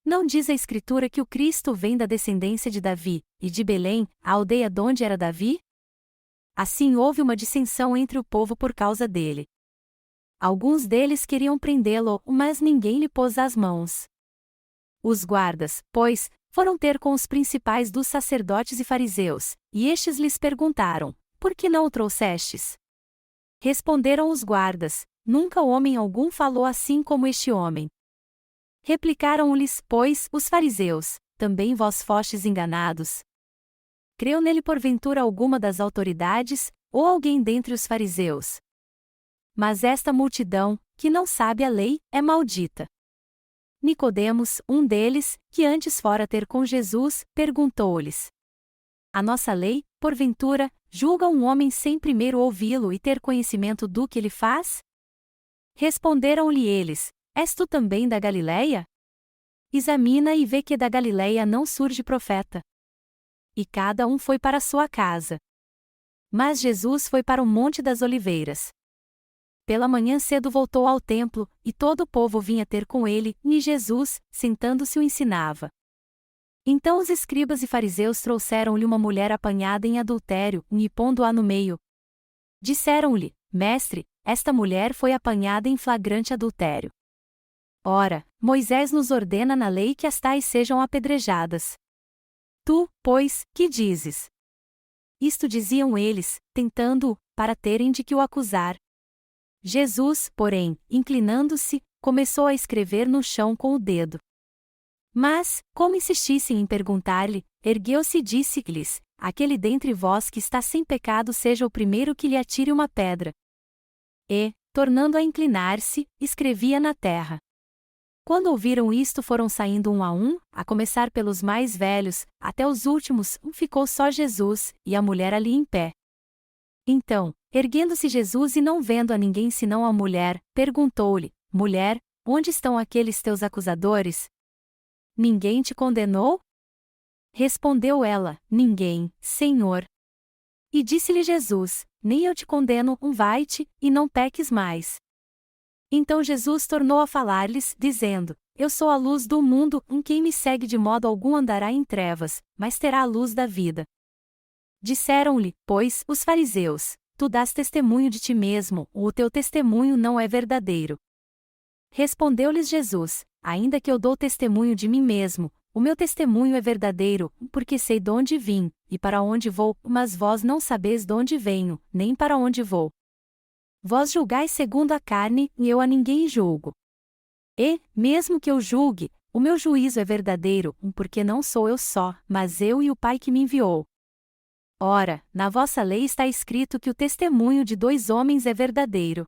Não diz a Escritura que o Cristo vem da descendência de Davi, e de Belém, a aldeia donde era Davi? Assim houve uma dissensão entre o povo por causa dele. Alguns deles queriam prendê-lo, mas ninguém lhe pôs as mãos. Os guardas, pois, foram ter com os principais dos sacerdotes e fariseus, e estes lhes perguntaram: Por que não o trouxestes? Responderam os guardas: Nunca homem algum falou assim como este homem. Replicaram-lhes, pois, os fariseus: Também vós fostes enganados? Creu nele porventura alguma das autoridades, ou alguém dentre os fariseus? Mas esta multidão, que não sabe a lei, é maldita. Nicodemos, um deles, que antes fora ter com Jesus, perguntou-lhes: A nossa lei, porventura, julga um homem sem primeiro ouvi-lo e ter conhecimento do que ele faz? Responderam-lhe eles: És tu também da Galileia? Examina e vê que da Galileia não surge profeta. E cada um foi para sua casa. Mas Jesus foi para o Monte das Oliveiras. Pela manhã cedo voltou ao templo, e todo o povo vinha ter com ele, e Jesus, sentando-se, o ensinava. Então os escribas e fariseus trouxeram-lhe uma mulher apanhada em adultério, e pondo-a no meio. Disseram-lhe: Mestre, esta mulher foi apanhada em flagrante adultério. Ora, Moisés nos ordena na lei que as tais sejam apedrejadas. Tu, pois, que dizes? Isto diziam eles, tentando-o, para terem de que o acusar. Jesus, porém, inclinando-se, começou a escrever no chão com o dedo. Mas, como insistissem em perguntar-lhe, ergueu-se e disse-lhes: Aquele dentre vós que está sem pecado seja o primeiro que lhe atire uma pedra. E, tornando a inclinar-se, escrevia na terra. Quando ouviram isto, foram saindo um, a começar pelos mais velhos, até os últimos, ficou só Jesus, e a mulher ali em pé. Então, erguendo-se Jesus e não vendo a ninguém senão a mulher, perguntou-lhe: Mulher, onde estão aqueles teus acusadores? Ninguém te condenou? Respondeu ela: Ninguém, Senhor. E disse-lhe Jesus: Nem eu te condeno, vai-te, e não peques mais. Então Jesus tornou a falar-lhes, dizendo: Eu sou a luz do mundo, quem me segue de modo algum andará em trevas, mas terá a luz da vida. Disseram-lhe, pois, os fariseus: Tu dás testemunho de ti mesmo, o teu testemunho não é verdadeiro. Respondeu-lhes Jesus: Ainda que eu dou testemunho de mim mesmo, o meu testemunho é verdadeiro, porque sei de onde vim, e para onde vou, mas vós não sabeis de onde venho, nem para onde vou. Vós julgais segundo a carne, e eu a ninguém julgo. E, mesmo que eu julgue, o meu juízo é verdadeiro, porque não sou eu só, mas eu e o Pai que me enviou. Ora, na vossa lei está escrito que o testemunho de 2 homens é verdadeiro.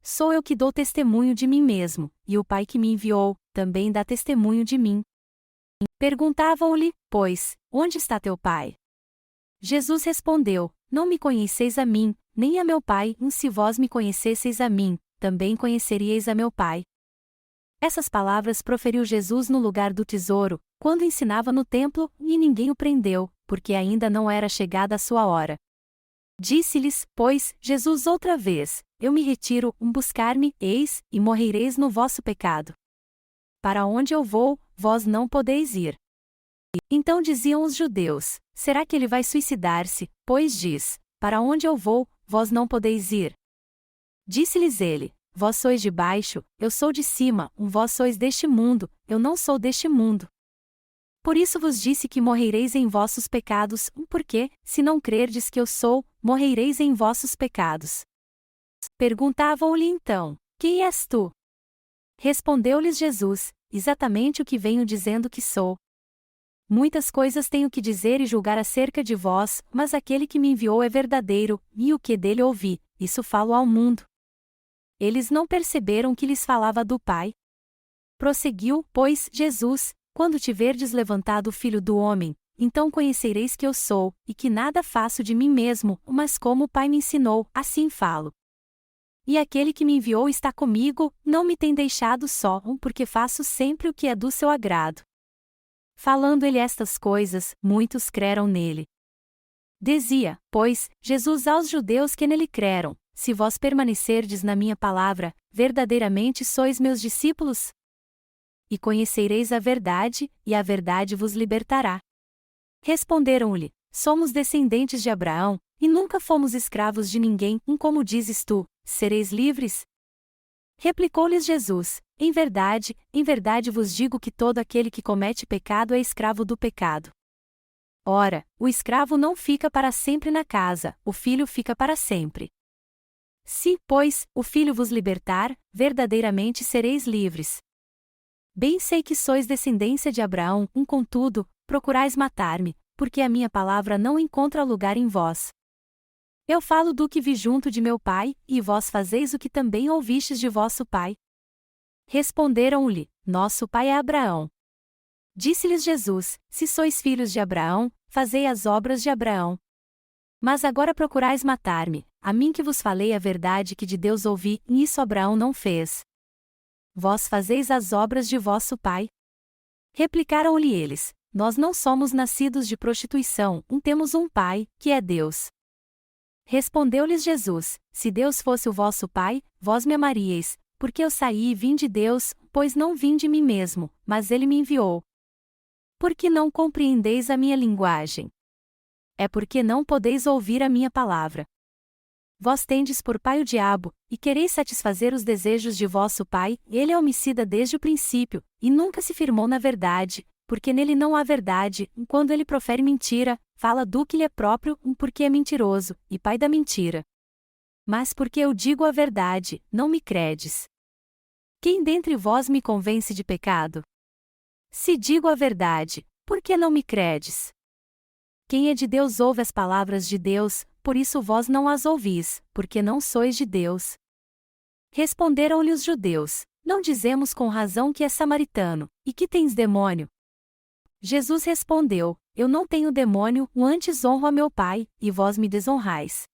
Sou eu que dou testemunho de mim mesmo, e o Pai que me enviou, também dá testemunho de mim. Perguntavam-lhe, pois, onde está teu Pai? Jesus respondeu: Não me conheceis a mim, nem a meu Pai, se vós me conhecesseis a mim, também conheceríeis a meu Pai. Essas palavras proferiu Jesus no lugar do tesouro, quando ensinava no templo, e ninguém o prendeu, porque ainda não era chegada a sua hora. Disse-lhes, pois, Jesus outra vez: Eu me retiro, buscar-me, eis, e morrereis no vosso pecado. Para onde eu vou, vós não podeis ir. Então diziam os judeus: Será que ele vai suicidar-se, pois diz: Para onde eu vou, vós não podeis ir? Disse-lhes ele: Vós sois de baixo, eu sou de cima, vós sois deste mundo, eu não sou deste mundo. Por isso vos disse que morrereis em vossos pecados, porque, se não crerdes que eu sou, morrereis em vossos pecados. Perguntavam-lhe então: Quem és tu? Respondeu-lhes Jesus: Exatamente o que venho dizendo que sou. Muitas coisas tenho que dizer e julgar acerca de vós, mas aquele que me enviou é verdadeiro, e o que dele ouvi, isso falo ao mundo. Eles não perceberam que lhes falava do Pai. Prosseguiu, pois, Jesus: Quando tiverdes levantado o Filho do Homem, então conhecereis que eu sou, e que nada faço de mim mesmo, mas como o Pai me ensinou, assim falo. E aquele que me enviou está comigo, não me tem deixado só, porque faço sempre o que é do seu agrado. Falando ele estas coisas, muitos creram nele. Dizia, pois, Jesus aos judeus que nele creram: Se vós permanecerdes na minha palavra, verdadeiramente sois meus discípulos? E conhecereis a verdade, e a verdade vos libertará. Responderam-lhe: Somos descendentes de Abraão, e nunca fomos escravos de ninguém, como dizes tu, sereis livres? Replicou-lhes Jesus: em verdade vos digo que todo aquele que comete pecado é escravo do pecado. Ora, o escravo não fica para sempre na casa, o filho fica para sempre. Se, pois, o filho vos libertar, verdadeiramente sereis livres. Bem sei que sois descendência de Abraão, contudo, procurais matar-me, porque a minha palavra não encontra lugar em vós. Eu falo do que vi junto de meu pai, e vós fazeis o que também ouvistes de vosso pai. Responderam-lhe: Nosso pai é Abraão. Disse-lhes Jesus: Se sois filhos de Abraão, fazei as obras de Abraão. Mas agora procurais matar-me, a mim que vos falei a verdade que de Deus ouvi, e isso Abraão não fez. Vós fazeis as obras de vosso pai? Replicaram-lhe eles: Nós não somos nascidos de prostituição, temos um pai, que é Deus. Respondeu-lhes Jesus: Se Deus fosse o vosso pai, vós me amaríeis, porque eu saí e vim de Deus, pois não vim de mim mesmo, mas ele me enviou. Por que não compreendeis a minha linguagem? É porque não podeis ouvir a minha palavra. Vós tendes por pai o diabo, e quereis satisfazer os desejos de vosso pai, ele é homicida desde o princípio, e nunca se firmou na verdade, porque nele não há verdade, quando ele profere mentira, fala do que lhe é próprio, porque é mentiroso, e pai da mentira. Mas porque eu digo a verdade, não me credes. Quem dentre vós me convence de pecado? Se digo a verdade, por que não me credes? Quem é de Deus ouve as palavras de Deus, por isso vós não as ouvis, porque não sois de Deus. Responderam-lhe os judeus: Não dizemos com razão que és samaritano, e que tens demônio? Jesus respondeu: Eu não tenho demônio, antes honro a meu Pai, e vós me desonrais.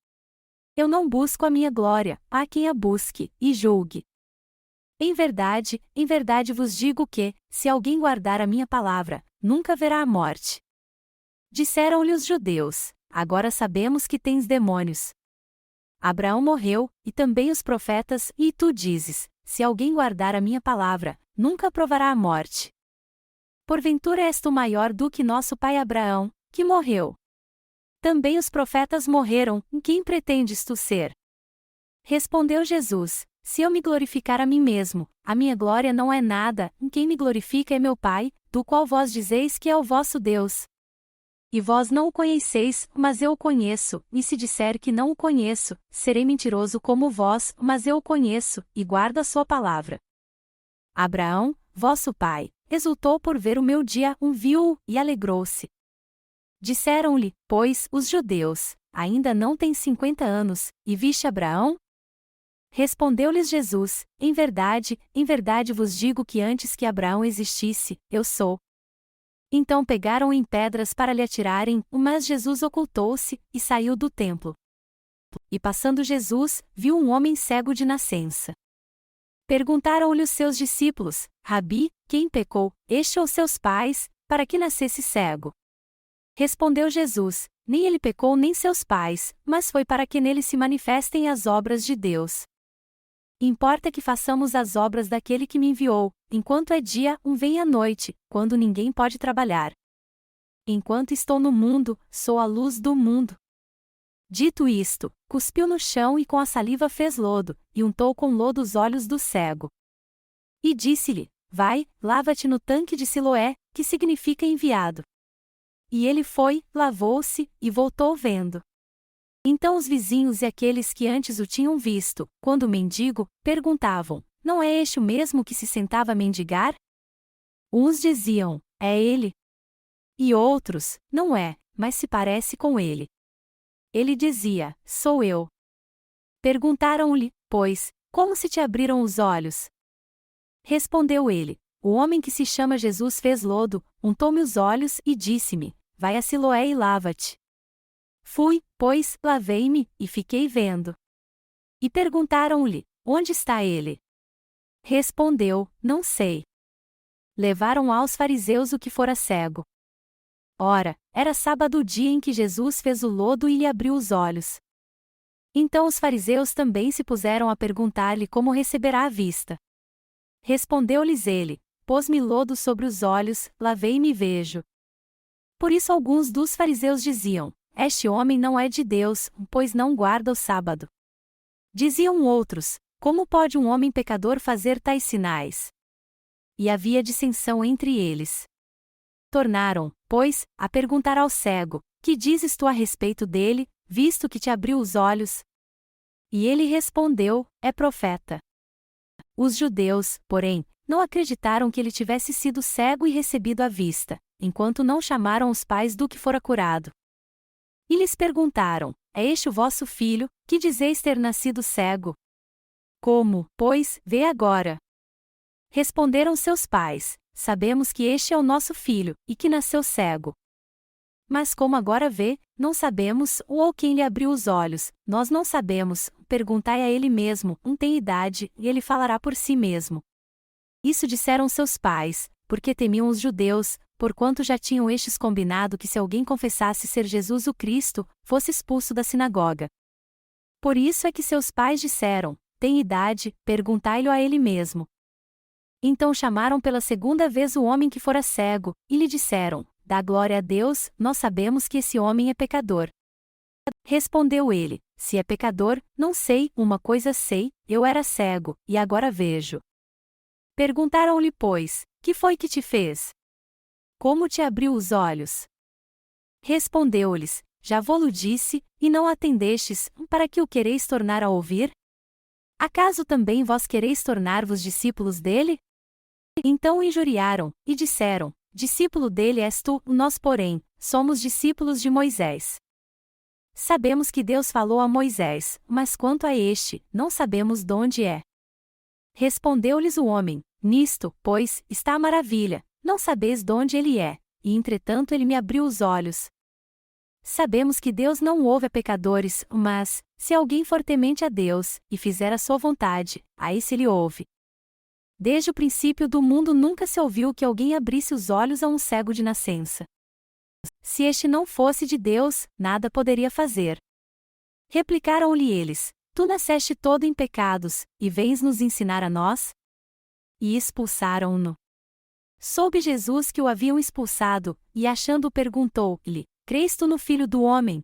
Eu não busco a minha glória, há quem a busque, e julgue. Em verdade vos digo que, se alguém guardar a minha palavra, nunca verá a morte. Disseram-lhe os judeus: agora sabemos que tens demônios. Abraão morreu, e também os profetas, e tu dizes: se alguém guardar a minha palavra, nunca provará a morte. Porventura és tu maior do que nosso pai Abraão, que morreu? Também os profetas morreram, em quem pretendes tu ser? Respondeu Jesus: se eu me glorificar a mim mesmo, a minha glória não é nada, em quem me glorifica é meu Pai, do qual vós dizeis que é o vosso Deus. E vós não o conheceis, mas eu o conheço, e se disser que não o conheço, serei mentiroso como vós, mas eu o conheço, e guardo a sua palavra. Abraão, vosso pai, exultou por ver o meu dia, viu-o, e alegrou-se. Disseram-lhe, pois, os judeus: ainda não tens 50 anos, e viste Abraão? Respondeu-lhes Jesus: em verdade vos digo que antes que Abraão existisse, eu sou. Então pegaram em pedras para lhe atirarem, mas Jesus ocultou-se, e saiu do templo. E passando Jesus, viu um homem cego de nascença. Perguntaram-lhe os seus discípulos: Rabi, quem pecou, este ou seus pais, para que nascesse cego? Respondeu Jesus: nem ele pecou nem seus pais, mas foi para que nele se manifestem as obras de Deus. Importa que façamos as obras daquele que me enviou, enquanto é dia, vem a noite, quando ninguém pode trabalhar. Enquanto estou no mundo, sou a luz do mundo. Dito isto, cuspiu no chão e com a saliva fez lodo, e untou com lodo os olhos do cego. E disse-lhe: vai, lava-te no tanque de Siloé, que significa enviado. E ele foi, lavou-se, e voltou vendo. Então os vizinhos e aqueles que antes o tinham visto, quando o mendigo, perguntavam: não é este o mesmo que se sentava a mendigar? Uns diziam: é ele. E outros: não é, mas se parece com ele. Ele dizia: sou eu. Perguntaram-lhe, pois, como se te abriram os olhos? Respondeu ele: o homem que se chama Jesus fez lodo, untou-me os olhos e disse-me: vai a Siloé e lava-te. Fui, pois, lavei-me, e fiquei vendo. E perguntaram-lhe: onde está ele? Respondeu: não sei. Levaram aos fariseus o que fora cego. Ora, era sábado o dia em que Jesus fez o lodo e lhe abriu os olhos. Então os fariseus também se puseram a perguntar-lhe como receberá a vista. Respondeu-lhes ele: pôs-me lodo sobre os olhos, lavei-me e vejo. Por isso alguns dos fariseus diziam: este homem não é de Deus, pois não guarda o sábado. Diziam outros: como pode um homem pecador fazer tais sinais? E havia dissensão entre eles. Tornaram, pois, a perguntar ao cego: que dizes tu a respeito dele, visto que te abriu os olhos? E ele respondeu: é profeta. Os judeus, porém, não acreditaram que ele tivesse sido cego e recebido a vista, enquanto não chamaram os pais do que fora curado. E lhes perguntaram: é este o vosso filho, que dizeis ter nascido cego? Como, pois, vê agora? Responderam seus pais: sabemos que este é o nosso filho, e que nasceu cego. Mas como agora vê, não sabemos, ou quem lhe abriu os olhos, nós não sabemos, perguntai a ele mesmo, tem idade, e ele falará por si mesmo. Isso disseram seus pais, porque temiam os judeus, porquanto já tinham estes combinado que se alguém confessasse ser Jesus o Cristo, fosse expulso da sinagoga. Por isso é que seus pais disseram: tem idade, perguntai-lhe a ele mesmo. Então chamaram pela segunda vez o homem que fora cego, e lhe disseram: dá glória a Deus, nós sabemos que esse homem é pecador. Respondeu ele: se é pecador, não sei, uma coisa sei, eu era cego, e agora vejo. Perguntaram-lhe, pois: que foi que te fez? Como te abriu os olhos? Respondeu-lhes: já vô-lo disse, e não atendestes, para que o quereis tornar a ouvir? Acaso também vós quereis tornar-vos discípulos dele? Então o injuriaram, e disseram: discípulo dele és tu, nós porém, somos discípulos de Moisés. Sabemos que Deus falou a Moisés, mas quanto a este, não sabemos donde é. Respondeu-lhes o homem: nisto, pois, está a maravilha, não sabeis donde ele é, e entretanto ele me abriu os olhos. Sabemos que Deus não ouve a pecadores, mas, se alguém for temente a Deus, e fizer a sua vontade, aí se lhe ouve. Desde o princípio do mundo nunca se ouviu que alguém abrisse os olhos a um cego de nascença. Se este não fosse de Deus, nada poderia fazer. Replicaram-lhe eles: Tu nasceste todo em pecados, e vens nos ensinar a nós? E expulsaram-no. Soube Jesus que o haviam expulsado, e achando-o perguntou-lhe: Crês tu no Filho do Homem?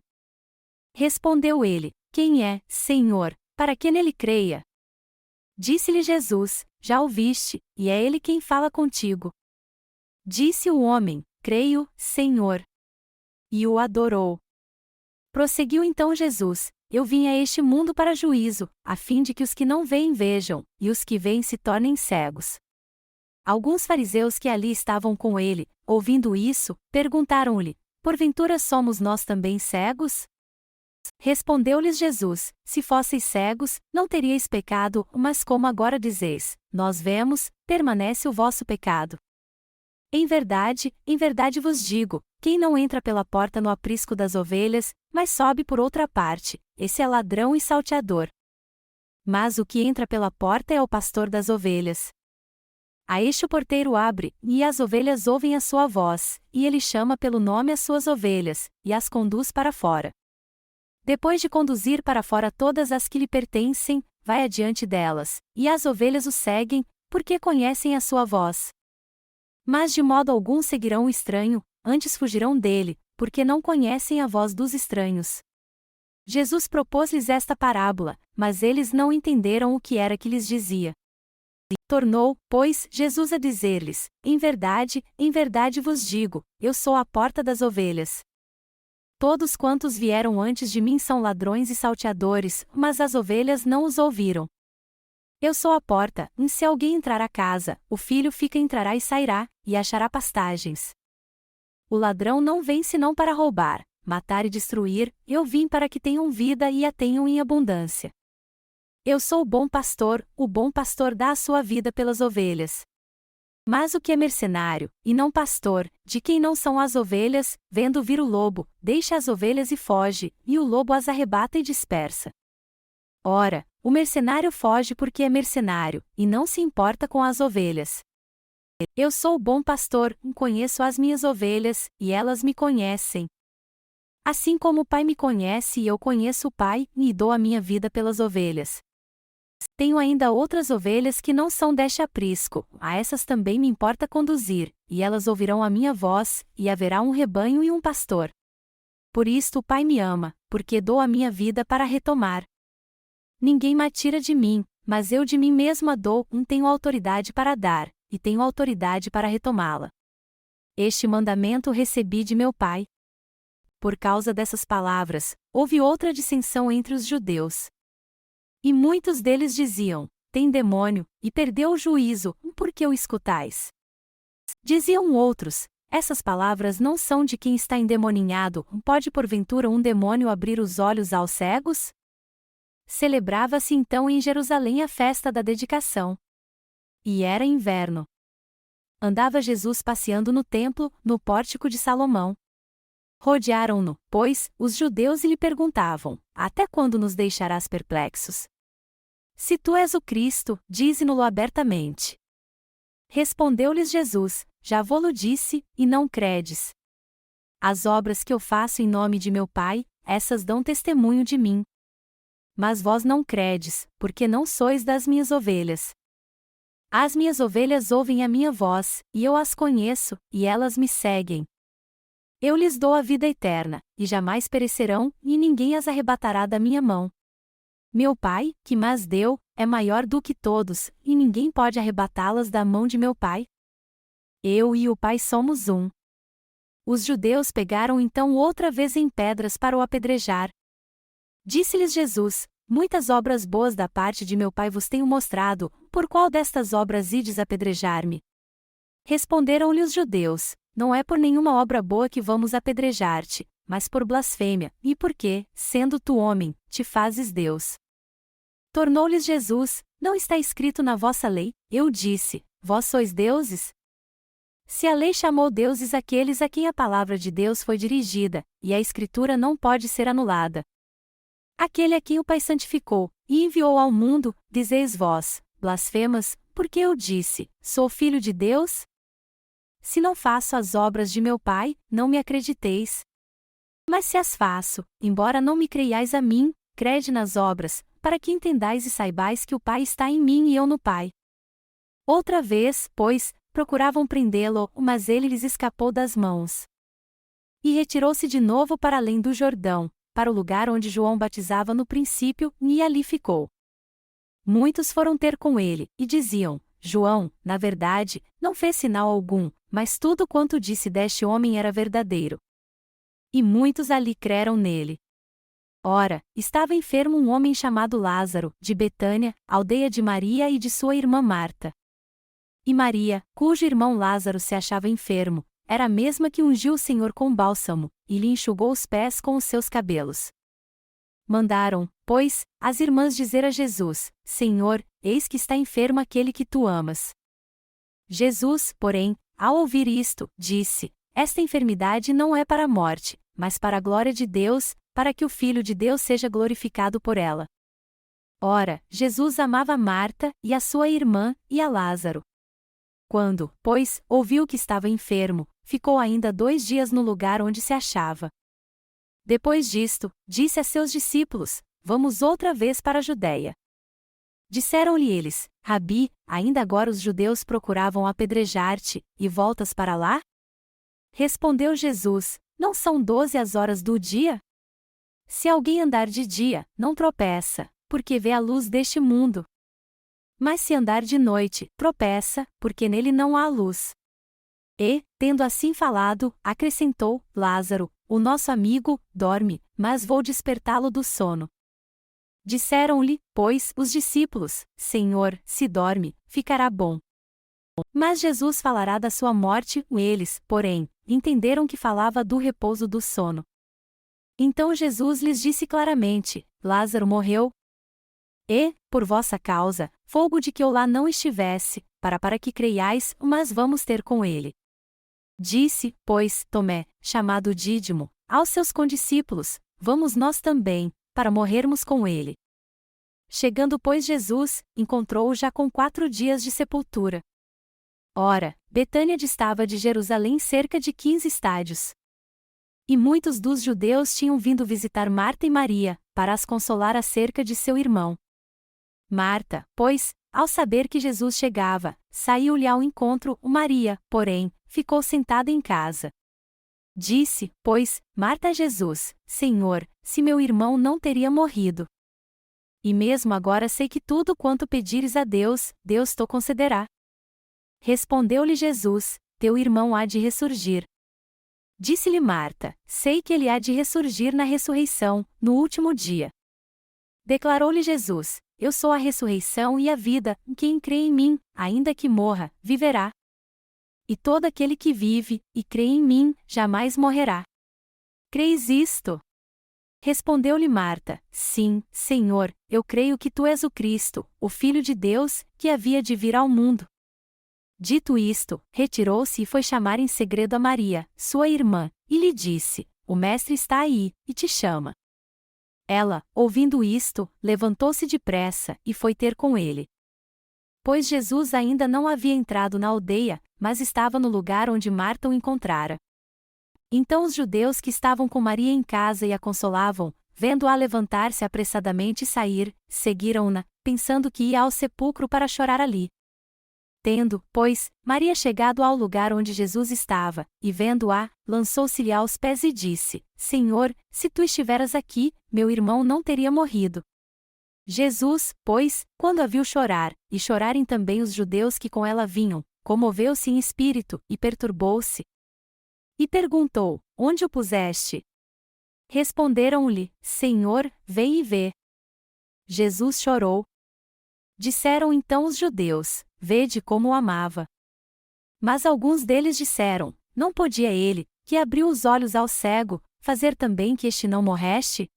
Respondeu ele: Quem é, Senhor, para que nele creia? Disse-lhe Jesus: Já o viste, e é ele quem fala contigo. Disse o homem: Creio, Senhor. E o adorou. Prosseguiu então Jesus: Eu vim a este mundo para juízo, a fim de que os que não veem vejam, e os que veem se tornem cegos. Alguns fariseus que ali estavam com ele, ouvindo isso, perguntaram-lhe: Porventura somos nós também cegos? Respondeu-lhes Jesus: Se fosseis cegos, não teríeis pecado, mas como agora dizeis, nós vemos, permanece o vosso pecado. Em verdade vos digo, quem não entra pela porta no aprisco das ovelhas, mas sobe por outra parte, esse é ladrão e salteador. Mas o que entra pela porta é o pastor das ovelhas. A este o porteiro abre, e as ovelhas ouvem a sua voz, e ele chama pelo nome as suas ovelhas, e as conduz para fora. Depois de conduzir para fora todas as que lhe pertencem, vai adiante delas, e as ovelhas o seguem, porque conhecem a sua voz. Mas de modo algum seguirão o estranho, antes fugirão dele, porque não conhecem a voz dos estranhos. Jesus propôs-lhes esta parábola, mas eles não entenderam o que era que lhes dizia. Tornou, pois, Jesus a dizer-lhes: em verdade vos digo, eu sou a porta das ovelhas. Todos quantos vieram antes de mim são ladrões e salteadores, mas as ovelhas não os ouviram. Eu sou a porta, e se alguém entrar à casa, o filho entrará e sairá, e achará pastagens. O ladrão não vem senão para roubar, matar e destruir, eu vim para que tenham vida e a tenham em abundância. Eu sou o bom pastor dá a sua vida pelas ovelhas. Mas o que é mercenário, e não pastor, de quem não são as ovelhas, vendo vir o lobo, deixa as ovelhas e foge, e o lobo as arrebata e dispersa. Ora, o mercenário foge porque é mercenário, e não se importa com as ovelhas. Eu sou o bom pastor, conheço as minhas ovelhas, e elas me conhecem. Assim como o Pai me conhece e eu conheço o Pai, e dou a minha vida pelas ovelhas. Tenho ainda outras ovelhas que não são deste aprisco, a essas também me importa conduzir, e elas ouvirão a minha voz, e haverá um rebanho e um pastor. Por isto o Pai me ama, porque dou a minha vida para retomar. Ninguém me tira de mim, mas eu de mim mesma dou, tenho autoridade para dar, e tenho autoridade para retomá-la. Este mandamento recebi de meu Pai. Por causa dessas palavras, houve outra dissensão entre os judeus. E muitos deles diziam: Tem demônio, e perdeu o juízo, por que o escutais? Diziam outros: Essas palavras não são de quem está endemoninhado, pode porventura um demônio abrir os olhos aos cegos? Celebrava-se então em Jerusalém a festa da dedicação. E era inverno. Andava Jesus passeando no templo, no pórtico de Salomão. Rodearam-no, pois, os judeus e lhe perguntavam: Até quando nos deixarás perplexos? Se tu és o Cristo, dize-no-lo abertamente. Respondeu-lhes Jesus: Já vô-lo disse, e não credes. As obras que eu faço em nome de meu Pai, essas dão testemunho de mim. Mas vós não credes, porque não sois das minhas ovelhas. As minhas ovelhas ouvem a minha voz, e eu as conheço, e elas me seguem. Eu lhes dou a vida eterna, e jamais perecerão, e ninguém as arrebatará da minha mão. Meu Pai, que mas deu, é maior do que todos, e ninguém pode arrebatá-las da mão de meu Pai. Eu e o Pai somos um. Os judeus pegaram então outra vez em pedras para o apedrejar. Disse-lhes Jesus: Muitas obras boas da parte de meu Pai vos tenho mostrado, por qual destas obras ides apedrejar-me? Responderam-lhe os judeus: Não é por nenhuma obra boa que vamos apedrejar-te, mas por blasfêmia, e porque, sendo tu homem, te fazes Deus. Tornou-lhes Jesus: Não está escrito na vossa lei, eu disse, vós sois deuses? Se a lei chamou deuses aqueles a quem a palavra de Deus foi dirigida, e a Escritura não pode ser anulada. Aquele a quem o Pai santificou, e enviou ao mundo, dizeis vós, blasfemas, porque eu disse, sou filho de Deus? Se não faço as obras de meu Pai, não me acrediteis. Mas se as faço, embora não me creiais a mim, crede nas obras, para que entendais e saibais que o Pai está em mim e eu no Pai. Outra vez, pois, procuravam prendê-lo, mas ele lhes escapou das mãos. E retirou-se de novo para além do Jordão, para o lugar onde João batizava no princípio, e ali ficou. Muitos foram ter com ele, e diziam, João, na verdade, não fez sinal algum, mas tudo quanto disse deste homem era verdadeiro. E muitos ali creram nele. Ora, estava enfermo um homem chamado Lázaro, de Betânia, aldeia de Maria e de sua irmã Marta. E Maria, cujo irmão Lázaro se achava enfermo, era a mesma que ungiu o Senhor com bálsamo, e lhe enxugou os pés com os seus cabelos. Mandaram, pois, as irmãs dizer a Jesus, Senhor, eis que está enfermo aquele que tu amas. Jesus, porém, ao ouvir isto, disse, esta enfermidade não é para a morte, mas para a glória de Deus, para que o Filho de Deus seja glorificado por ela. Ora, Jesus amava Marta, e a sua irmã, e a Lázaro. Quando, pois, ouviu que estava enfermo, ficou ainda 2 dias no lugar onde se achava. Depois disto, disse a seus discípulos, vamos outra vez para a Judéia. Disseram-lhe eles, Rabi, ainda agora os judeus procuravam apedrejar-te, e voltas para lá? Respondeu Jesus, não são 12 as horas do dia? Se alguém andar de dia, não tropeça, porque vê a luz deste mundo. Mas se andar de noite, tropeça, porque nele não há luz. E, tendo assim falado, acrescentou, Lázaro, o nosso amigo, dorme, mas vou despertá-lo do sono. Disseram-lhe, pois, os discípulos, Senhor, se dorme, ficará bom. Mas Jesus falará da sua morte, eles, porém, entenderam que falava do repouso do sono. Então Jesus lhes disse claramente, Lázaro morreu. E, por vossa causa, folgo de que eu lá não estivesse, para que creiais, mas vamos ter com ele. Disse, pois, Tomé, chamado Dídimo, aos seus condiscípulos, vamos nós também, para morrermos com ele. Chegando pois Jesus, encontrou-o já com 4 dias de sepultura. Ora, Betânia distava de Jerusalém cerca de 15 estádios. E muitos dos judeus tinham vindo visitar Marta e Maria, para as consolar acerca de seu irmão. Marta, pois, ao saber que Jesus chegava, saiu-lhe ao encontro, Maria, porém, ficou sentada em casa. Disse, pois, Marta a Jesus, Senhor, se meu irmão não teria morrido. E mesmo agora sei que tudo quanto pedires a Deus, Deus te concederá. Respondeu-lhe Jesus, teu irmão há de ressurgir. Disse-lhe Marta, sei que ele há de ressurgir na ressurreição, no último dia. Declarou-lhe Jesus, eu sou a ressurreição e a vida, quem crê em mim, ainda que morra, viverá. E todo aquele que vive, e crê em mim, jamais morrerá. Creis isto? Respondeu-lhe Marta, sim, Senhor, eu creio que tu és o Cristo, o Filho de Deus, que havia de vir ao mundo. Dito isto, retirou-se e foi chamar em segredo a Maria, sua irmã, e lhe disse, o Mestre está aí, e te chama. Ela, ouvindo isto, levantou-se depressa, e foi ter com ele. Pois Jesus ainda não havia entrado na aldeia, mas estava no lugar onde Marta o encontrara. Então os judeus que estavam com Maria em casa e a consolavam, vendo-a levantar-se apressadamente e sair, seguiram-na, pensando que ia ao sepulcro para chorar ali. Tendo, pois, Maria chegado ao lugar onde Jesus estava, e vendo-a, lançou-se-lhe aos pés e disse, Senhor, se tu estiveras aqui, meu irmão não teria morrido. Jesus, pois, quando a viu chorar, e chorarem também os judeus que com ela vinham, comoveu-se em espírito, e perturbou-se. E perguntou, onde o puseste? Responderam-lhe, Senhor, vem e vê. Jesus chorou. Disseram então os judeus, vede como o amava. Mas alguns deles disseram, não podia ele, que abriu os olhos ao cego, fazer também que este não morreste?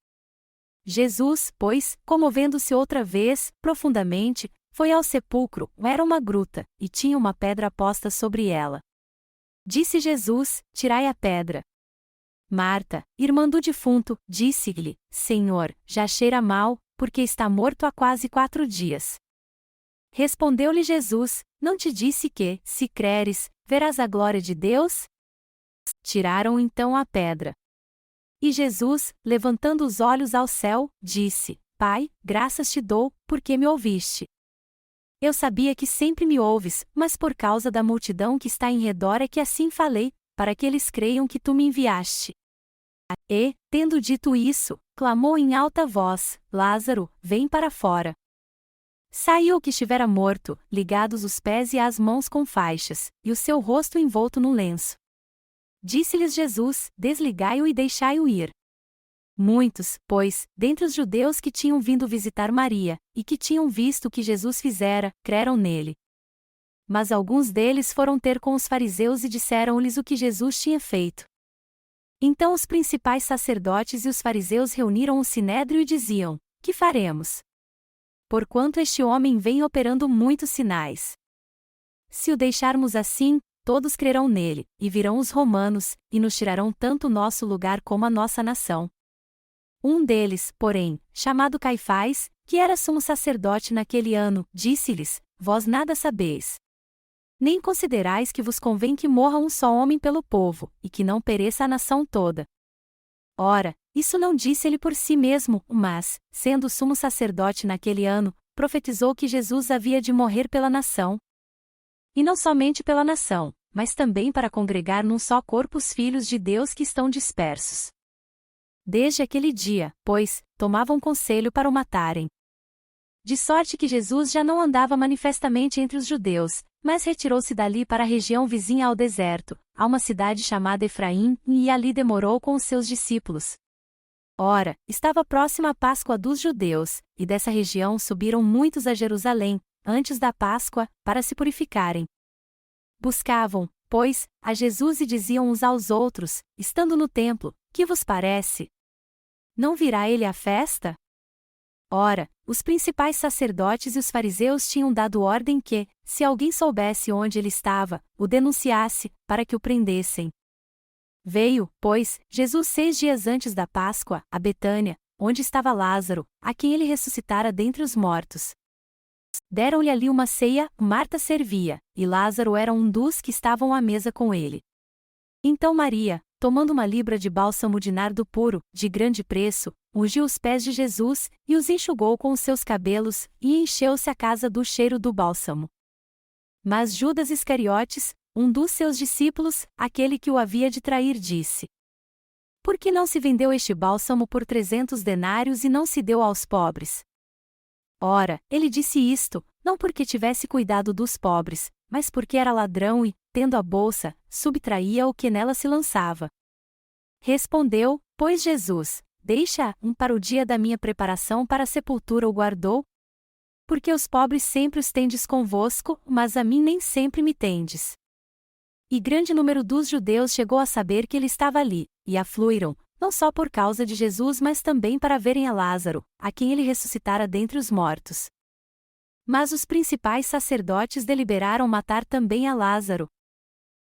Jesus, pois, comovendo-se outra vez, profundamente, foi ao sepulcro, era uma gruta, e tinha uma pedra posta sobre ela. Disse Jesus: Tirai a pedra. Marta, irmã do defunto, disse-lhe: Senhor, já cheira mal, porque está morto há quase 4 dias. Respondeu-lhe Jesus: Não te disse que, se creres, verás a glória de Deus? Tiraram então a pedra. E Jesus, levantando os olhos ao céu, disse: Pai, graças te dou, porque me ouviste. Eu sabia que sempre me ouves, mas por causa da multidão que está em redor é que assim falei, para que eles creiam que tu me enviaste. E, tendo dito isso, clamou em alta voz: Lázaro, vem para fora. Saiu o que estivera morto, ligados os pés e as mãos com faixas, e o seu rosto envolto num lenço. Disse-lhes Jesus: Desligai-o e deixai-o ir. Muitos, pois, dentre os judeus que tinham vindo visitar Maria, e que tinham visto o que Jesus fizera, creram nele. Mas alguns deles foram ter com os fariseus e disseram-lhes o que Jesus tinha feito. Então os principais sacerdotes e os fariseus reuniram o sinédrio e diziam: Que faremos? Porquanto este homem vem operando muitos sinais. Se o deixarmos assim, todos crerão nele, e virão os romanos, e nos tirarão tanto o nosso lugar como a nossa nação. Um deles, porém, chamado Caifás, que era sumo sacerdote naquele ano, disse-lhes: Vós nada sabeis. Nem considerais que vos convém que morra um só homem pelo povo, e que não pereça a nação toda. Ora, isso não disse ele por si mesmo, mas, sendo sumo sacerdote naquele ano, profetizou que Jesus havia de morrer pela nação. E não somente pela nação, mas também para congregar num só corpo os filhos de Deus que estão dispersos. Desde aquele dia, pois, tomavam conselho para o matarem. De sorte que Jesus já não andava manifestamente entre os judeus, mas retirou-se dali para a região vizinha ao deserto, a uma cidade chamada Efraim, e ali demorou com os seus discípulos. Ora, estava próxima a Páscoa dos judeus, e dessa região subiram muitos a Jerusalém, antes da Páscoa, para se purificarem. Buscavam, pois, a Jesus e diziam uns aos outros, estando no templo: Que vos parece? Não virá ele à festa? Ora, os principais sacerdotes e os fariseus tinham dado ordem que, se alguém soubesse onde ele estava, o denunciasse, para que o prendessem. Veio, pois, Jesus 6 dias antes da Páscoa, a Betânia, onde estava Lázaro, a quem ele ressuscitara dentre os mortos. Deram-lhe ali uma ceia, Marta servia, e Lázaro era um dos que estavam à mesa com ele. Então Maria, tomando uma libra de bálsamo de nardo puro, de grande preço, ungiu os pés de Jesus, e os enxugou com os seus cabelos, e encheu-se a casa do cheiro do bálsamo. Mas Judas Iscariotes, um dos seus discípulos, aquele que o havia de trair, disse: Por que não se vendeu este bálsamo por 300 denários e não se deu aos pobres? Ora, ele disse isto, não porque tivesse cuidado dos pobres, mas porque era ladrão e, tendo a bolsa, subtraía o que nela se lançava. Respondeu, pois Jesus: Deixa para o dia da minha preparação para a sepultura o guardou? Porque os pobres sempre os tendes convosco, mas a mim nem sempre me tendes. E grande número dos judeus chegou a saber que ele estava ali, e afluíram, não só por causa de Jesus mas também para verem a Lázaro, a quem ele ressuscitara dentre os mortos. Mas os principais sacerdotes deliberaram matar também a Lázaro.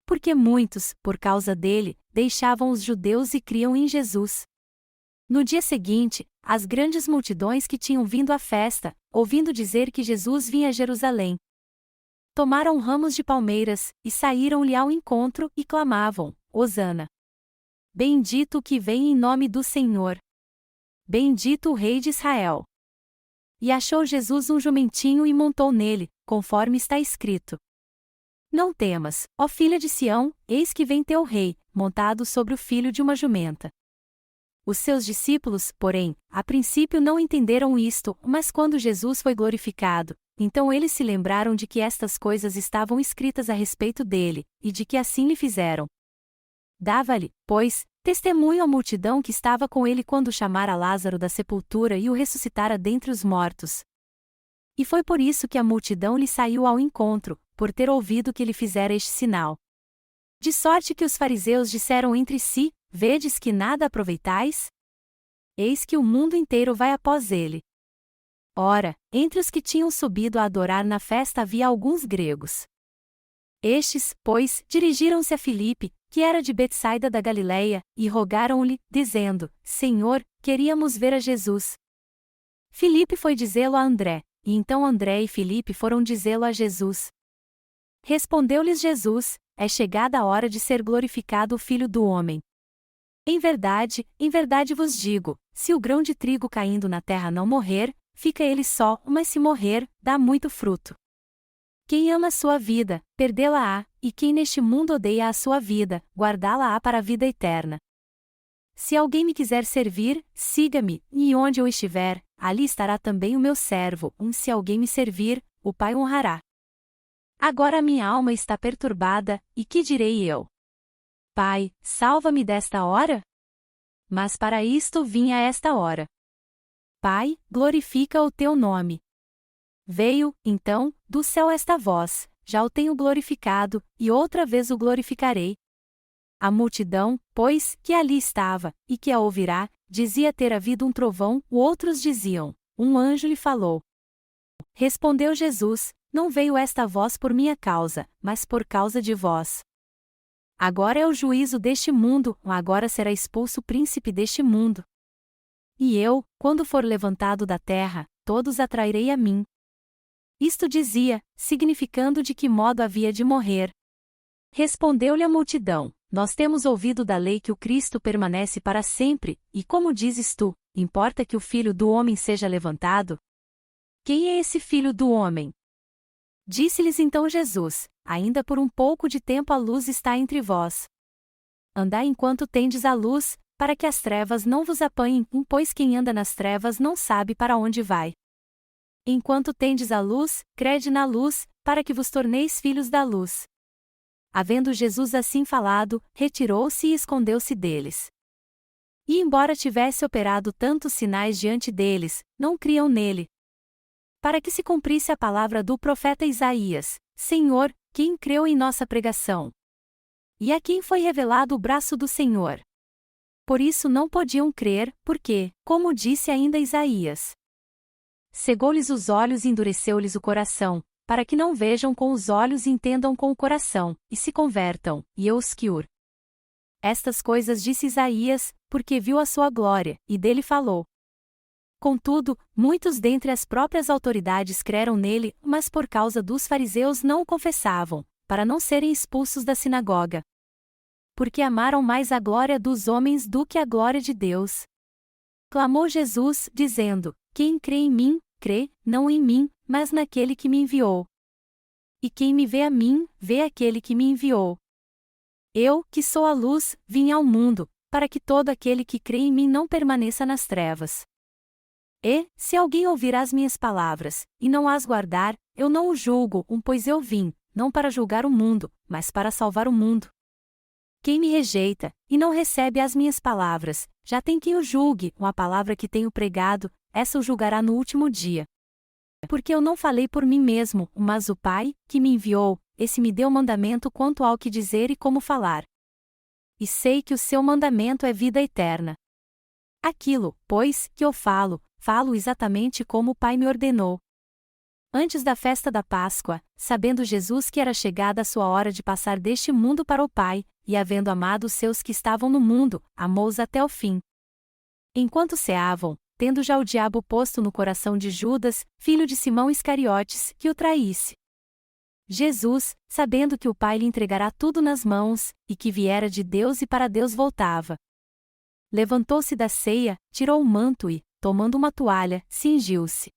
Porque muitos, por causa dele, deixavam os judeus e criam em Jesus. No dia seguinte, as grandes multidões que tinham vindo à festa, ouvindo dizer que Jesus vinha a Jerusalém, tomaram ramos de palmeiras, e saíram-lhe ao encontro, e clamavam: Hosana! Bendito o que vem em nome do Senhor! Bendito o Rei de Israel! E achou Jesus um jumentinho e montou nele, conforme está escrito: Não temas, ó filha de Sião, eis que vem teu rei, montado sobre o filho de uma jumenta. Os seus discípulos, porém, a princípio não entenderam isto, mas quando Jesus foi glorificado, então eles se lembraram de que estas coisas estavam escritas a respeito dele, e de que assim lhe fizeram. Dava-lhe, pois, testemunho à multidão que estava com ele quando chamara Lázaro da sepultura e o ressuscitara dentre os mortos. E foi por isso que a multidão lhe saiu ao encontro, por ter ouvido que ele fizera este sinal. De sorte que os fariseus disseram entre si: Vedes que nada aproveitais? Eis que o mundo inteiro vai após ele. Ora, entre os que tinham subido a adorar na festa havia alguns gregos. Estes, pois, dirigiram-se a Filipe, que era de Betsaida da Galileia, e rogaram-lhe, dizendo: Senhor, queríamos ver a Jesus. Filipe foi dizê-lo a André, e então André e Filipe foram dizê-lo a Jesus. Respondeu-lhes Jesus: É chegada a hora de ser glorificado o Filho do Homem. Em verdade vos digo, se o grão de trigo caindo na terra não morrer, fica ele só, mas se morrer, dá muito fruto. Quem ama a sua vida, perdê-la-á, e quem neste mundo odeia a sua vida, guardá-la-á para a vida eterna. Se alguém me quiser servir, siga-me, e onde eu estiver, ali estará também o meu servo, se alguém me servir, o Pai honrará. Agora a minha alma está perturbada, e que direi eu? Pai, salva-me desta hora? Mas para isto vim a esta hora. Pai, glorifica o teu nome. Veio, então, do céu esta voz: já o tenho glorificado, e outra vez o glorificarei. A multidão, pois, que ali estava, e que a ouvirá, dizia ter havido um trovão, outros diziam: um anjo lhe falou. Respondeu Jesus: não veio esta voz por minha causa, mas por causa de vós. Agora é o juízo deste mundo, agora será expulso o príncipe deste mundo. E eu, quando for levantado da terra, todos atrairei a mim. Isto dizia, significando de que modo havia de morrer. Respondeu-lhe a multidão: nós temos ouvido da lei que o Cristo permanece para sempre, e como dizes tu, importa que o Filho do Homem seja levantado? Quem é esse Filho do Homem? Disse-lhes então Jesus: ainda por um pouco de tempo a luz está entre vós. Andai enquanto tendes a luz, para que as trevas não vos apanhem, pois quem anda nas trevas não sabe para onde vai. Enquanto tendes a luz, crede na luz, para que vos torneis filhos da luz. Havendo Jesus assim falado, retirou-se e escondeu-se deles. E embora tivesse operado tantos sinais diante deles, não criam nele. Para que se cumprisse a palavra do profeta Isaías: Senhor, quem creu em nossa pregação? E a quem foi revelado o braço do Senhor? Por isso não podiam crer, porque, como disse ainda Isaías, cegou-lhes os olhos e endureceu-lhes o coração, para que não vejam com os olhos e entendam com o coração, e se convertam, e eu os cure. Estas coisas disse Isaías, porque viu a sua glória, e dele falou. Contudo, muitos dentre as próprias autoridades creram nele, mas por causa dos fariseus não o confessavam, para não serem expulsos da sinagoga. Porque amaram mais a glória dos homens do que a glória de Deus. Clamou Jesus, dizendo: quem crê em mim, crê, não em mim, mas naquele que me enviou. E quem me vê a mim, vê aquele que me enviou. Eu, que sou a luz, vim ao mundo, para que todo aquele que crê em mim não permaneça nas trevas. E, se alguém ouvir as minhas palavras, e não as guardar, eu não o julgo, pois eu vim, não para julgar o mundo, mas para salvar o mundo. Quem me rejeita, e não recebe as minhas palavras, já tem quem o julgue, a palavra que tenho pregado, essa o julgará no último dia. Porque eu não falei por mim mesmo, mas o Pai, que me enviou, esse me deu mandamento quanto ao que dizer e como falar. E sei que o seu mandamento é vida eterna. Aquilo, pois, que eu falo exatamente como o Pai me ordenou. Antes da festa da Páscoa, sabendo Jesus que era chegada a sua hora de passar deste mundo para o Pai, e havendo amado os seus que estavam no mundo, amou-os até o fim. Enquanto ceavam, tendo já o diabo posto no coração de Judas, filho de Simão Iscariotes, que o traísse. Jesus, sabendo que o Pai lhe entregará tudo nas mãos, e que viera de Deus e para Deus voltava, levantou-se da ceia, tirou o manto e, tomando uma toalha, cingiu-se.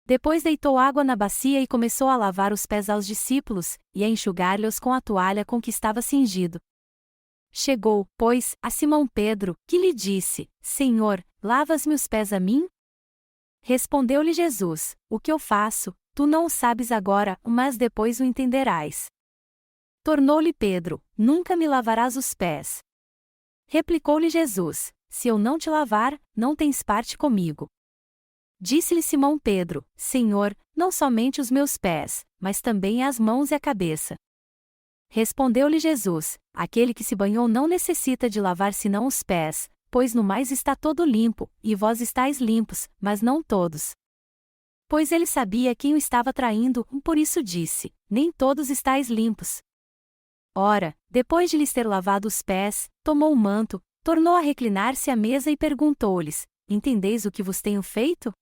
Depois deitou água na bacia e começou a lavar os pés aos discípulos, e a enxugar-lhes com a toalha com que estava cingido. Chegou, pois, a Simão Pedro, que lhe disse: Senhor, lavas-me os pés a mim? Respondeu-lhe Jesus: o que eu faço, tu não o sabes agora, mas depois o entenderás. Tornou-lhe Pedro: nunca me lavarás os pés. Replicou-lhe Jesus: se eu não te lavar, não tens parte comigo. Disse-lhe Simão Pedro: Senhor, não somente os meus pés, mas também as mãos e a cabeça. Respondeu-lhe Jesus: aquele que se banhou não necessita de lavar senão os pés, pois no mais está todo limpo, e vós estáis limpos, mas não todos. Pois ele sabia quem o estava traindo, por isso disse: nem todos estáis limpos. Ora, depois de lhes ter lavado os pés, tomou o manto, tornou a reclinar-se à mesa e perguntou-lhes: Entendeis o que vos tenho feito?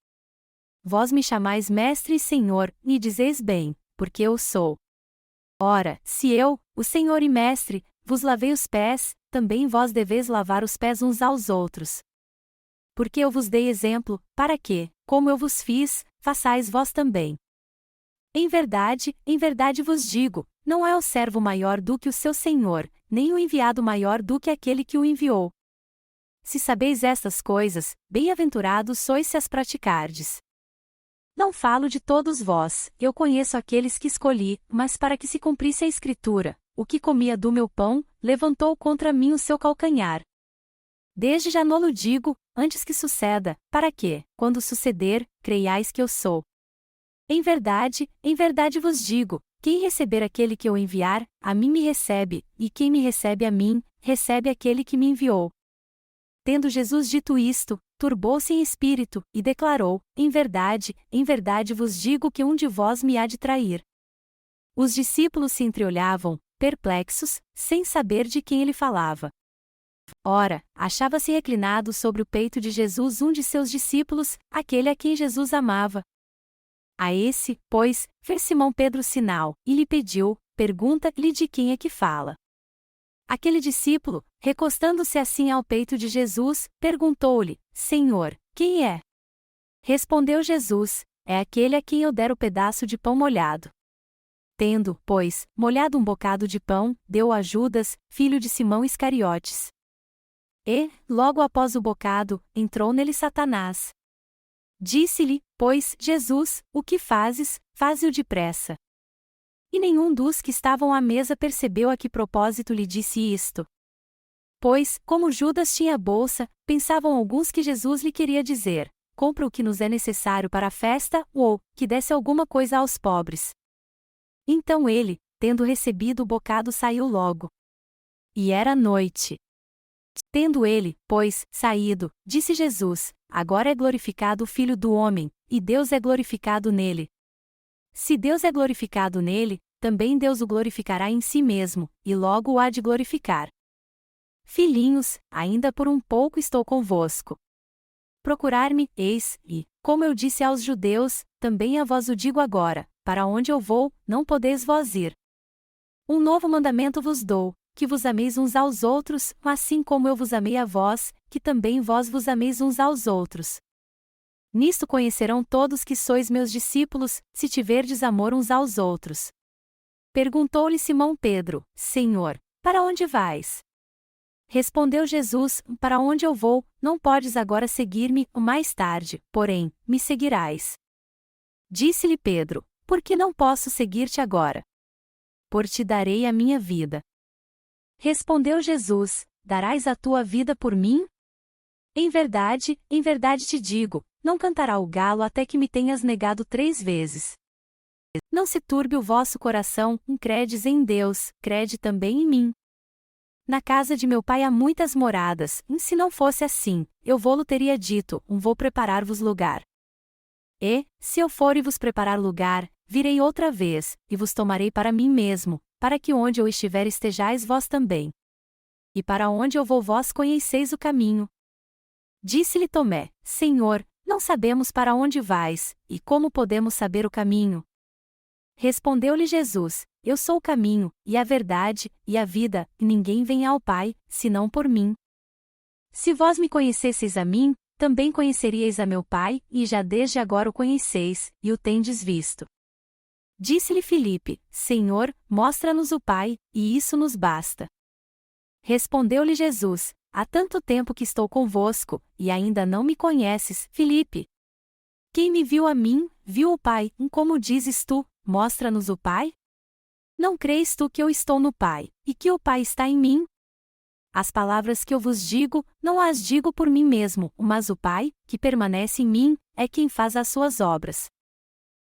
Vós me chamais mestre e senhor, e dizeis bem, porque eu sou. Ora, se eu, o senhor e mestre, vos lavei os pés, também vós deveis lavar os pés uns aos outros. Porque eu vos dei exemplo, para que, como eu vos fiz, façais vós também. Em verdade vos digo, não é o servo maior do que o seu senhor, nem o enviado maior do que aquele que o enviou. Se sabeis estas coisas, bem-aventurados sois se as praticardes. Não falo de todos vós, eu conheço aqueles que escolhi, mas para que se cumprisse a Escritura, o que comia do meu pão, levantou contra mim o seu calcanhar. Desde já nolo digo, antes que suceda, para que, quando suceder, creiais que eu sou. Em verdade vos digo, quem receber aquele que eu enviar, a mim me recebe, e quem me recebe a mim, recebe aquele que me enviou. Tendo Jesus dito isto, turbou-se em espírito, e declarou: em verdade vos digo que um de vós me há de trair. Os discípulos se entreolhavam, perplexos, sem saber de quem ele falava. Ora, achava-se reclinado sobre o peito de Jesus um de seus discípulos, aquele a quem Jesus amava. A esse, pois, fez Simão Pedro sinal, e lhe pediu: pergunta-lhe de quem é que fala. Aquele discípulo, recostando-se assim ao peito de Jesus, perguntou-lhe: Senhor, quem é? Respondeu Jesus: é aquele a quem eu der o pedaço de pão molhado. Tendo, pois, molhado um bocado de pão, deu a Judas, filho de Simão Iscariotes. E, logo após o bocado, entrou nele Satanás. Disse-lhe, pois, Jesus: o que fazes, faze-o depressa. E nenhum dos que estavam à mesa percebeu a que propósito lhe disse isto. Pois, como Judas tinha bolsa, pensavam alguns que Jesus lhe queria dizer: compra o que nos é necessário para a festa, ou, que desse alguma coisa aos pobres. Então ele, tendo recebido o bocado, saiu logo. E era noite. Tendo ele, pois, saído, disse Jesus: agora é glorificado o Filho do Homem, e Deus é glorificado nele. Se Deus é glorificado nele, também Deus o glorificará em si mesmo, e logo o há de glorificar. Filhinhos, ainda por um pouco estou convosco. Procurar-me, eis, e, como eu disse aos judeus, também a vós o digo agora: para onde eu vou, não podeis vós ir. Um novo mandamento vos dou, que vos ameis uns aos outros, assim como eu vos amei a vós, que também vós vos ameis uns aos outros. Nisto conhecerão todos que sois meus discípulos, se tiverdes amor uns aos outros. Perguntou-lhe Simão Pedro: Senhor, para onde vais? Respondeu Jesus: para onde eu vou, não podes agora seguir-me, mais tarde, porém, me seguirás. Disse-lhe Pedro: por que não posso seguir-te agora? Por ti darei a minha vida. Respondeu Jesus: darás a tua vida por mim? Em verdade te digo, não cantará o galo até que me tenhas negado 3 vezes. Não se turbe o vosso coração, credes em Deus, crede também em mim. Na casa de meu pai há muitas moradas, e se não fosse assim, eu vô-lo teria dito: vou preparar-vos lugar. E, se eu for e vos preparar lugar, virei outra vez, e vos tomarei para mim mesmo, para que onde eu estiver estejais vós também. E para onde eu vou vós conheceis o caminho. Disse-lhe Tomé: Senhor, não sabemos para onde vais, e como podemos saber o caminho? Respondeu-lhe Jesus: eu sou o caminho, e a verdade, e a vida, e ninguém vem ao Pai, senão por mim. Se vós me conhecesseis a mim, também conheceríeis a meu Pai, e já desde agora o conheceis, e o tendes visto. Disse-lhe Filipe: Senhor, mostra-nos o Pai, e isso nos basta. Respondeu-lhe Jesus: há tanto tempo que estou convosco, e ainda não me conheces, Filipe. Quem me viu a mim, viu o Pai, como dizes tu: mostra-nos o Pai? Não crês tu que eu estou no Pai, e que o Pai está em mim? As palavras que eu vos digo, não as digo por mim mesmo, mas o Pai, que permanece em mim, é quem faz as suas obras.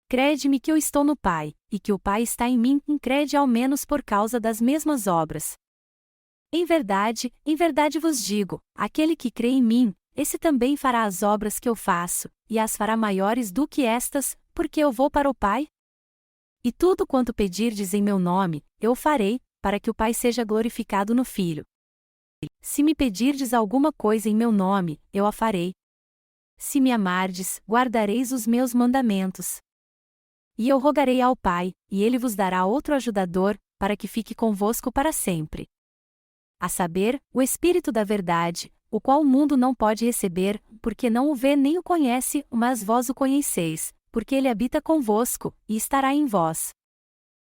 Crede-me que eu estou no Pai, e que o Pai está em mim, crede ao menos por causa das mesmas obras. Em verdade vos digo, aquele que crê em mim, esse também fará as obras que eu faço, e as fará maiores do que estas, porque eu vou para o Pai. E tudo quanto pedirdes em meu nome, eu farei, para que o Pai seja glorificado no Filho. Se me pedirdes alguma coisa em meu nome, eu a farei. Se me amardes, guardareis os meus mandamentos. E eu rogarei ao Pai, e ele vos dará outro ajudador, para que fique convosco para sempre. A saber, o Espírito da Verdade, o qual o mundo não pode receber, porque não o vê nem o conhece, mas vós o conheceis, porque ele habita convosco, e estará em vós.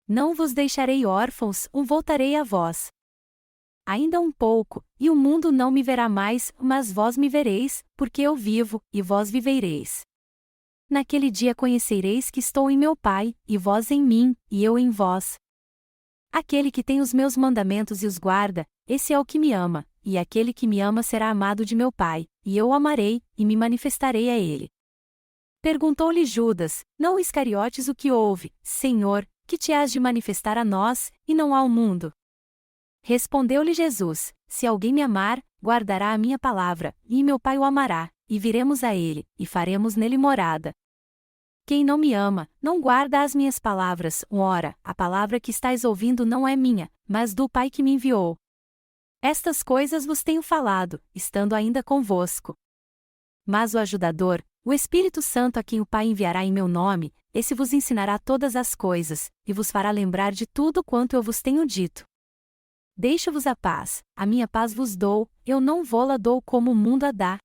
Não vos deixarei órfãos, voltarei a vós. Ainda um pouco, e o mundo não me verá mais, mas vós me vereis, porque eu vivo, e vós vivereis. Naquele dia conhecereis que estou em meu Pai, e vós em mim, e eu em vós. Aquele que tem os meus mandamentos e os guarda, esse é o que me ama, e aquele que me ama será amado de meu Pai, e eu o amarei, e me manifestarei a ele. Perguntou-lhe Judas, não Iscariotes o que houve, Senhor, que te hás de manifestar a nós, e não ao mundo? Respondeu-lhe Jesus, se alguém me amar, guardará a minha palavra, e meu Pai o amará, e viremos a ele, e faremos nele morada. Quem não me ama, não guarda as minhas palavras, ora, a palavra que estáis ouvindo não é minha, mas do Pai que me enviou. Estas coisas vos tenho falado, estando ainda convosco. Mas o ajudador, o Espírito Santo a quem o Pai enviará em meu nome, esse vos ensinará todas as coisas, e vos fará lembrar de tudo quanto eu vos tenho dito. Deixo-vos a paz, a minha paz vos dou, eu não vô-la dou como o mundo a dá.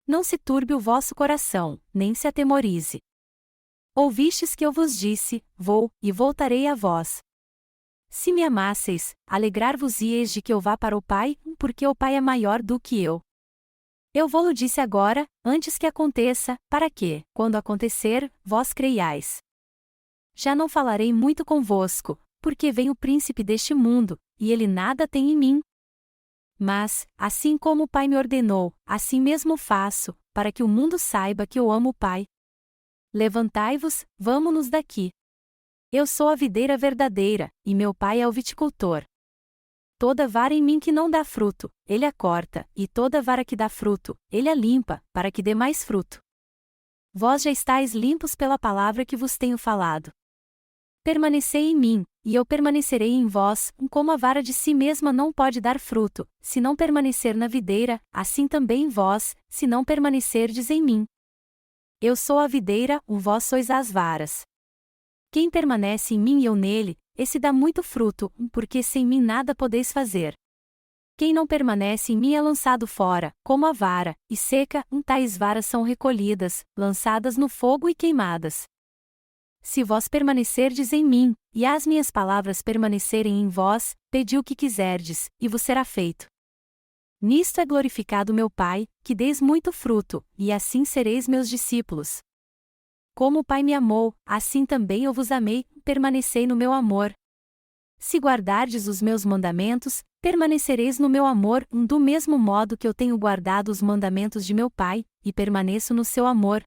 Não se turbe o vosso coração, nem se atemorize. Ouvistes que eu vos disse, vou, e voltarei a vós. Se me amasseis, alegrar-vos-ieis de que eu vá para o Pai, porque o Pai é maior do que eu. Eu vô-lo disse agora, antes que aconteça, para que, quando acontecer, vós creiais. Já não falarei muito convosco, porque vem o príncipe deste mundo, e ele nada tem em mim. Mas, assim como o Pai me ordenou, assim mesmo faço, para que o mundo saiba que eu amo o Pai. Levantai-vos, vamo-nos daqui. Eu sou a videira verdadeira, e meu Pai é o viticultor. Toda vara em mim que não dá fruto, ele a corta, e toda vara que dá fruto, ele a limpa, para que dê mais fruto. Vós já estáis limpos pela palavra que vos tenho falado. Permanecei em mim, e eu permanecerei em vós, como a vara de si mesma não pode dar fruto, se não permanecer na videira, assim também vós, se não permanecerdes em mim. Eu sou a videira, vós sois as varas. Quem permanece em mim e eu nele, esse dá muito fruto, porque sem mim nada podeis fazer. Quem não permanece em mim é lançado fora, como a vara, e seca, tais varas são recolhidas, lançadas no fogo e queimadas. Se vós permanecerdes em mim, e as minhas palavras permanecerem em vós, pedi o que quiserdes, e vos será feito. Nisto é glorificado meu Pai, que deis muito fruto, e assim sereis meus discípulos. Como o Pai me amou, assim também eu vos amei, permanecei no meu amor. Se guardardes os meus mandamentos, permanecereis no meu amor, do mesmo modo que eu tenho guardado os mandamentos de meu Pai, e permaneço no seu amor.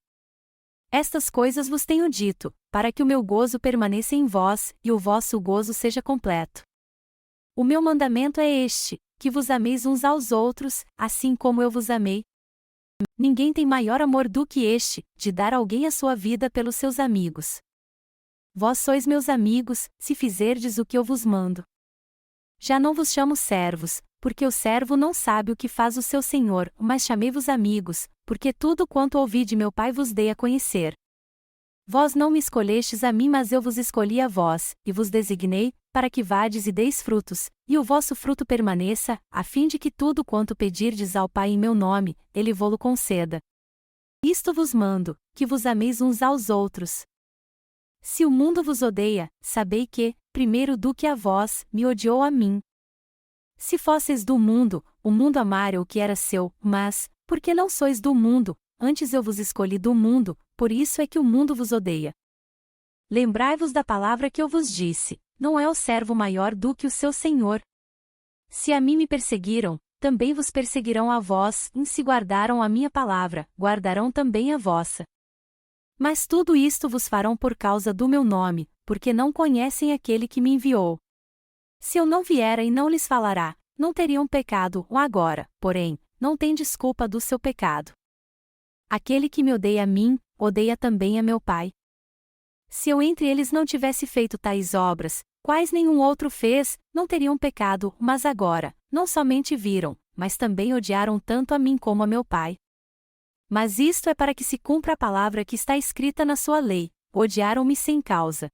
Estas coisas vos tenho dito, para que o meu gozo permaneça em vós, e o vosso gozo seja completo. O meu mandamento é este, que vos ameis uns aos outros, assim como eu vos amei. Ninguém tem maior amor do que este, de dar alguém a sua vida pelos seus amigos. Vós sois meus amigos, se fizerdes o que eu vos mando. Já não vos chamo servos, porque o servo não sabe o que faz o seu senhor, mas chamei-vos amigos, porque tudo quanto ouvi de meu Pai vos dei a conhecer. Vós não me escolhestes a mim, mas eu vos escolhi a vós, e vos designei, para que vades e deis frutos, e o vosso fruto permaneça, a fim de que tudo quanto pedirdes ao Pai em meu nome, ele vô-lo conceda. Isto vos mando, que vos ameis uns aos outros. Se o mundo vos odeia, sabei que, primeiro do que a vós, me odiou a mim. Se fosseis do mundo, o mundo amara o que era seu, mas, porque não sois do mundo, antes eu vos escolhi do mundo, por isso é que o mundo vos odeia. Lembrai-vos da palavra que eu vos disse, não é o servo maior do que o seu senhor. Se a mim me perseguiram, também vos perseguirão a vós, e se guardaram a minha palavra, guardarão também a vossa. Mas tudo isto vos farão por causa do meu nome, porque não conhecem aquele que me enviou. Se eu não vier e não lhes falará, não teriam pecado, agora, porém, não tem desculpa do seu pecado. Aquele que me odeia a mim, odeia também a meu Pai. Se eu entre eles não tivesse feito tais obras, quais nenhum outro fez, não teriam pecado, mas agora, não somente viram, mas também odiaram tanto a mim como a meu Pai. Mas isto é para que se cumpra a palavra que está escrita na sua lei: odiaram-me sem causa.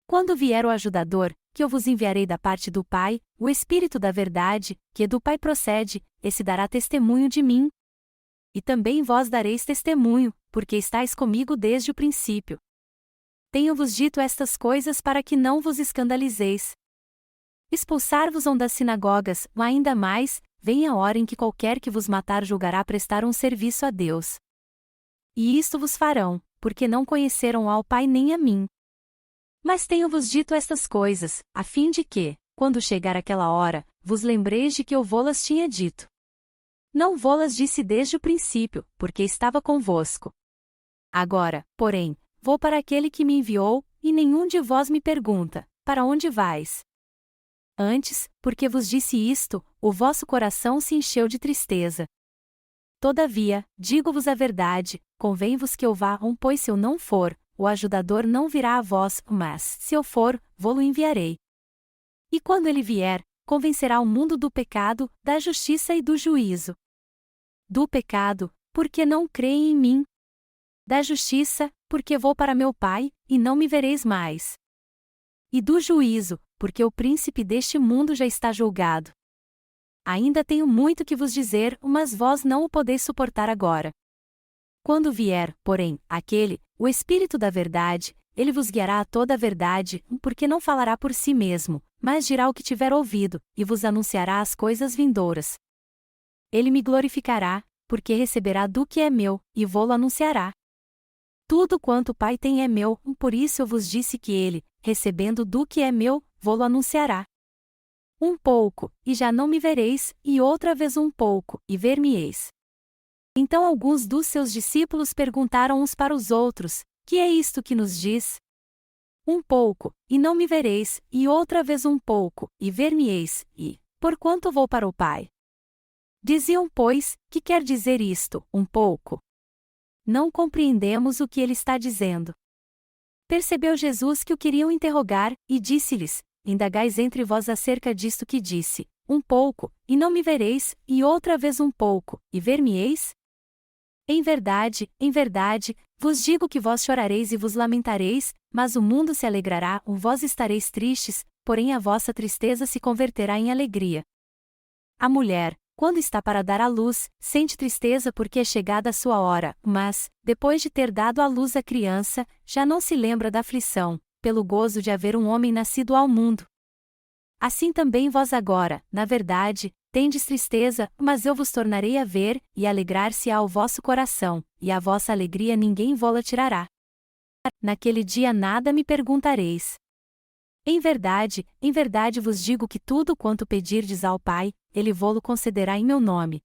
Quando vier o ajudador, que eu vos enviarei da parte do Pai, o Espírito da verdade, que do Pai procede, esse dará testemunho de mim. E também vós dareis testemunho, porque estáis comigo desde o princípio. Tenho-vos dito estas coisas para que não vos escandalizeis. Expulsar-vos-ão das sinagogas, ainda mais, vem a hora em que qualquer que vos matar julgará prestar um serviço a Deus. E isto vos farão, porque não conheceram ao Pai nem a mim. Mas tenho-vos dito estas coisas, a fim de que, quando chegar aquela hora, vos lembreis de que eu vô-las tinha dito. Não vô-las disse desde o princípio, porque estava convosco. Agora, porém, vou para aquele que me enviou, e nenhum de vós me pergunta: para onde vais? Antes, porque vos disse isto, o vosso coração se encheu de tristeza. Todavia, digo-vos a verdade, convém-vos que eu vá, pois se eu não for, o ajudador não virá a vós, mas, se eu for, vô-lo enviarei. E quando ele vier, convencerá o mundo do pecado, da justiça e do juízo. Do pecado, porque não creem em mim. Da justiça, porque vou para meu Pai, e não me vereis mais. E do juízo, porque o príncipe deste mundo já está julgado. Ainda tenho muito que vos dizer, mas vós não o podeis suportar agora. Quando vier, porém, aquele, o Espírito da verdade, ele vos guiará a toda a verdade, porque não falará por si mesmo, mas dirá o que tiver ouvido, e vos anunciará as coisas vindouras. Ele me glorificará, porque receberá do que é meu, e vô-lo anunciará. Tudo quanto o Pai tem é meu, por isso eu vos disse que ele, recebendo do que é meu, vô-lo anunciará. Um pouco, e já não me vereis, e outra vez um pouco, e ver-me-eis. Então alguns dos seus discípulos perguntaram uns para os outros: que é isto que nos diz? Um pouco, e não me vereis, e outra vez um pouco, e ver-me-eis, e, porquanto vou para o Pai. Diziam, pois, que quer dizer isto, um pouco? Não compreendemos o que ele está dizendo. Percebeu Jesus que o queriam interrogar, e disse-lhes: indagais entre vós acerca disto que disse, um pouco, e não me vereis, e outra vez um pouco, e ver-me-eis? Em verdade, vos digo que vós chorareis e vos lamentareis, mas o mundo se alegrará, vós estareis tristes, porém a vossa tristeza se converterá em alegria. A mulher, quando está para dar à luz, sente tristeza porque é chegada a sua hora, mas, depois de ter dado à luz a criança, já não se lembra da aflição, pelo gozo de haver um homem nascido ao mundo. Assim também vós agora, na verdade, tendes tristeza, mas eu vos tornarei a ver, e alegrar-se-á o vosso coração, e a vossa alegria ninguém vô-la tirará. Naquele dia nada me perguntareis. Em verdade vos digo que tudo quanto pedirdes ao Pai, ele vô-lo concederá em meu nome.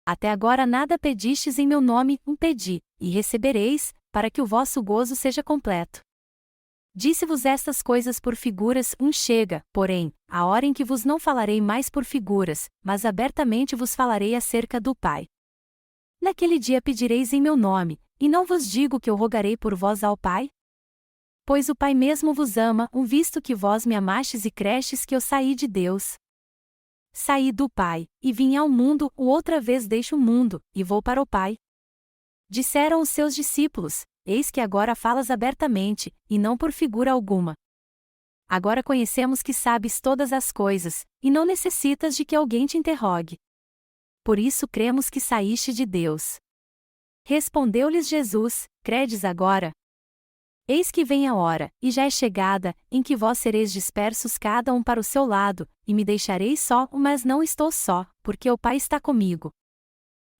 Até agora nada pedistes em meu nome, pedi, e recebereis, para que o vosso gozo seja completo. Disse-vos estas coisas por figuras, chega, porém, a hora em que vos não falarei mais por figuras, mas abertamente vos falarei acerca do Pai. Naquele dia pedireis em meu nome, e não vos digo que eu rogarei por vós ao Pai? Pois o Pai mesmo vos ama, visto que vós me amastes e crestes que eu saí de Deus. Saí do Pai, e vim ao mundo, outra vez deixo o mundo, e vou para o Pai. Disseram os seus discípulos: eis que agora falas abertamente, e não por figura alguma. Agora conhecemos que sabes todas as coisas, e não necessitas de que alguém te interrogue. Por isso cremos que saíste de Deus. Respondeu-lhes Jesus: credes agora? Eis que vem a hora, e já é chegada, em que vós sereis dispersos cada um para o seu lado, e me deixareis só, mas não estou só, porque o Pai está comigo.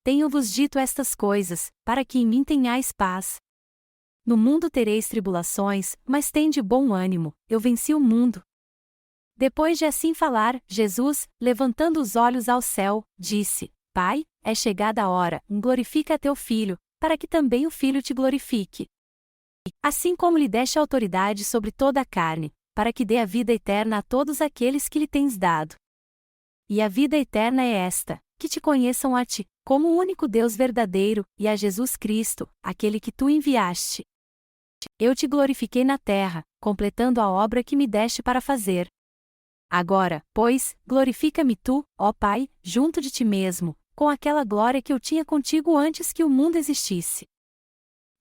Tenho-vos dito estas coisas, para que em mim tenhais paz. No mundo tereis tribulações, mas tende bom ânimo, eu venci o mundo. Depois de assim falar, Jesus, levantando os olhos ao céu, disse: Pai, é chegada a hora, glorifica teu Filho, para que também o Filho te glorifique. Assim como lhe deste autoridade sobre toda a carne, para que dê a vida eterna a todos aqueles que lhe tens dado. E a vida eterna é esta, que te conheçam a ti, como o único Deus verdadeiro, e a Jesus Cristo, aquele que tu enviaste. Eu te glorifiquei na terra, completando a obra que me deste para fazer. Agora, pois, glorifica-me tu, ó Pai, junto de ti mesmo, com aquela glória que eu tinha contigo antes que o mundo existisse.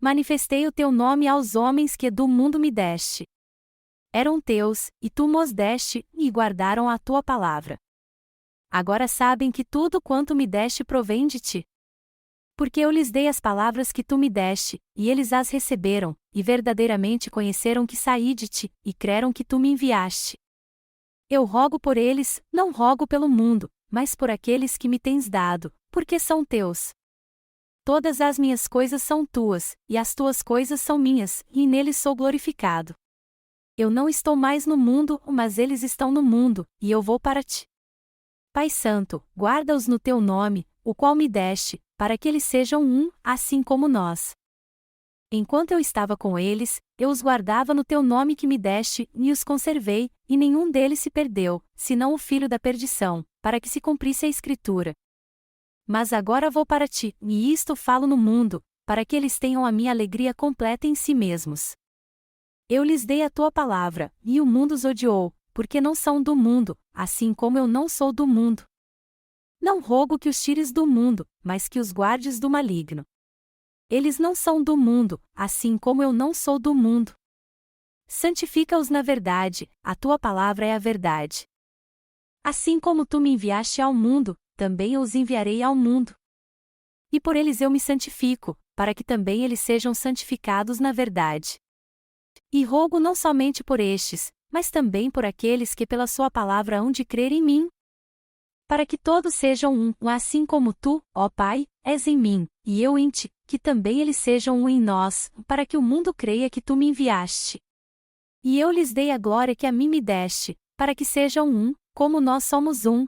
Manifestei o teu nome aos homens que do mundo me deste. Eram teus, e tu mos deste, e guardaram a tua palavra. Agora sabem que tudo quanto me deste provém de ti. Porque eu lhes dei as palavras que tu me deste, e eles as receberam, e verdadeiramente conheceram que saí de ti, e creram que tu me enviaste. Eu rogo por eles, não rogo pelo mundo, mas por aqueles que me tens dado, porque são teus. Todas as minhas coisas são tuas, e as tuas coisas são minhas, e neles sou glorificado. Eu não estou mais no mundo, mas eles estão no mundo, e eu vou para ti. Pai Santo, guarda-os no teu nome, o qual me deste, para que eles sejam um, assim como nós. Enquanto eu estava com eles, eu os guardava no teu nome que me deste, e os conservei, e nenhum deles se perdeu, senão o filho da perdição, para que se cumprisse a Escritura. Mas agora vou para ti, e isto falo no mundo, para que eles tenham a minha alegria completa em si mesmos. Eu lhes dei a tua palavra, e o mundo os odiou, porque não são do mundo, assim como eu não sou do mundo. Não rogo que os tires do mundo, mas que os guardes do maligno. Eles não são do mundo, assim como eu não sou do mundo. Santifica-os na verdade, a tua palavra é a verdade. Assim como tu me enviaste ao mundo, também eu os enviarei ao mundo. E por eles eu me santifico, para que também eles sejam santificados na verdade. E rogo não somente por estes, mas também por aqueles que pela sua palavra hão de crer em mim. Para que todos sejam um, assim como tu, ó Pai, és em mim, e eu em ti, que também eles sejam um em nós, para que o mundo creia que tu me enviaste. E eu lhes dei a glória que a mim me deste, para que sejam um, como nós somos um.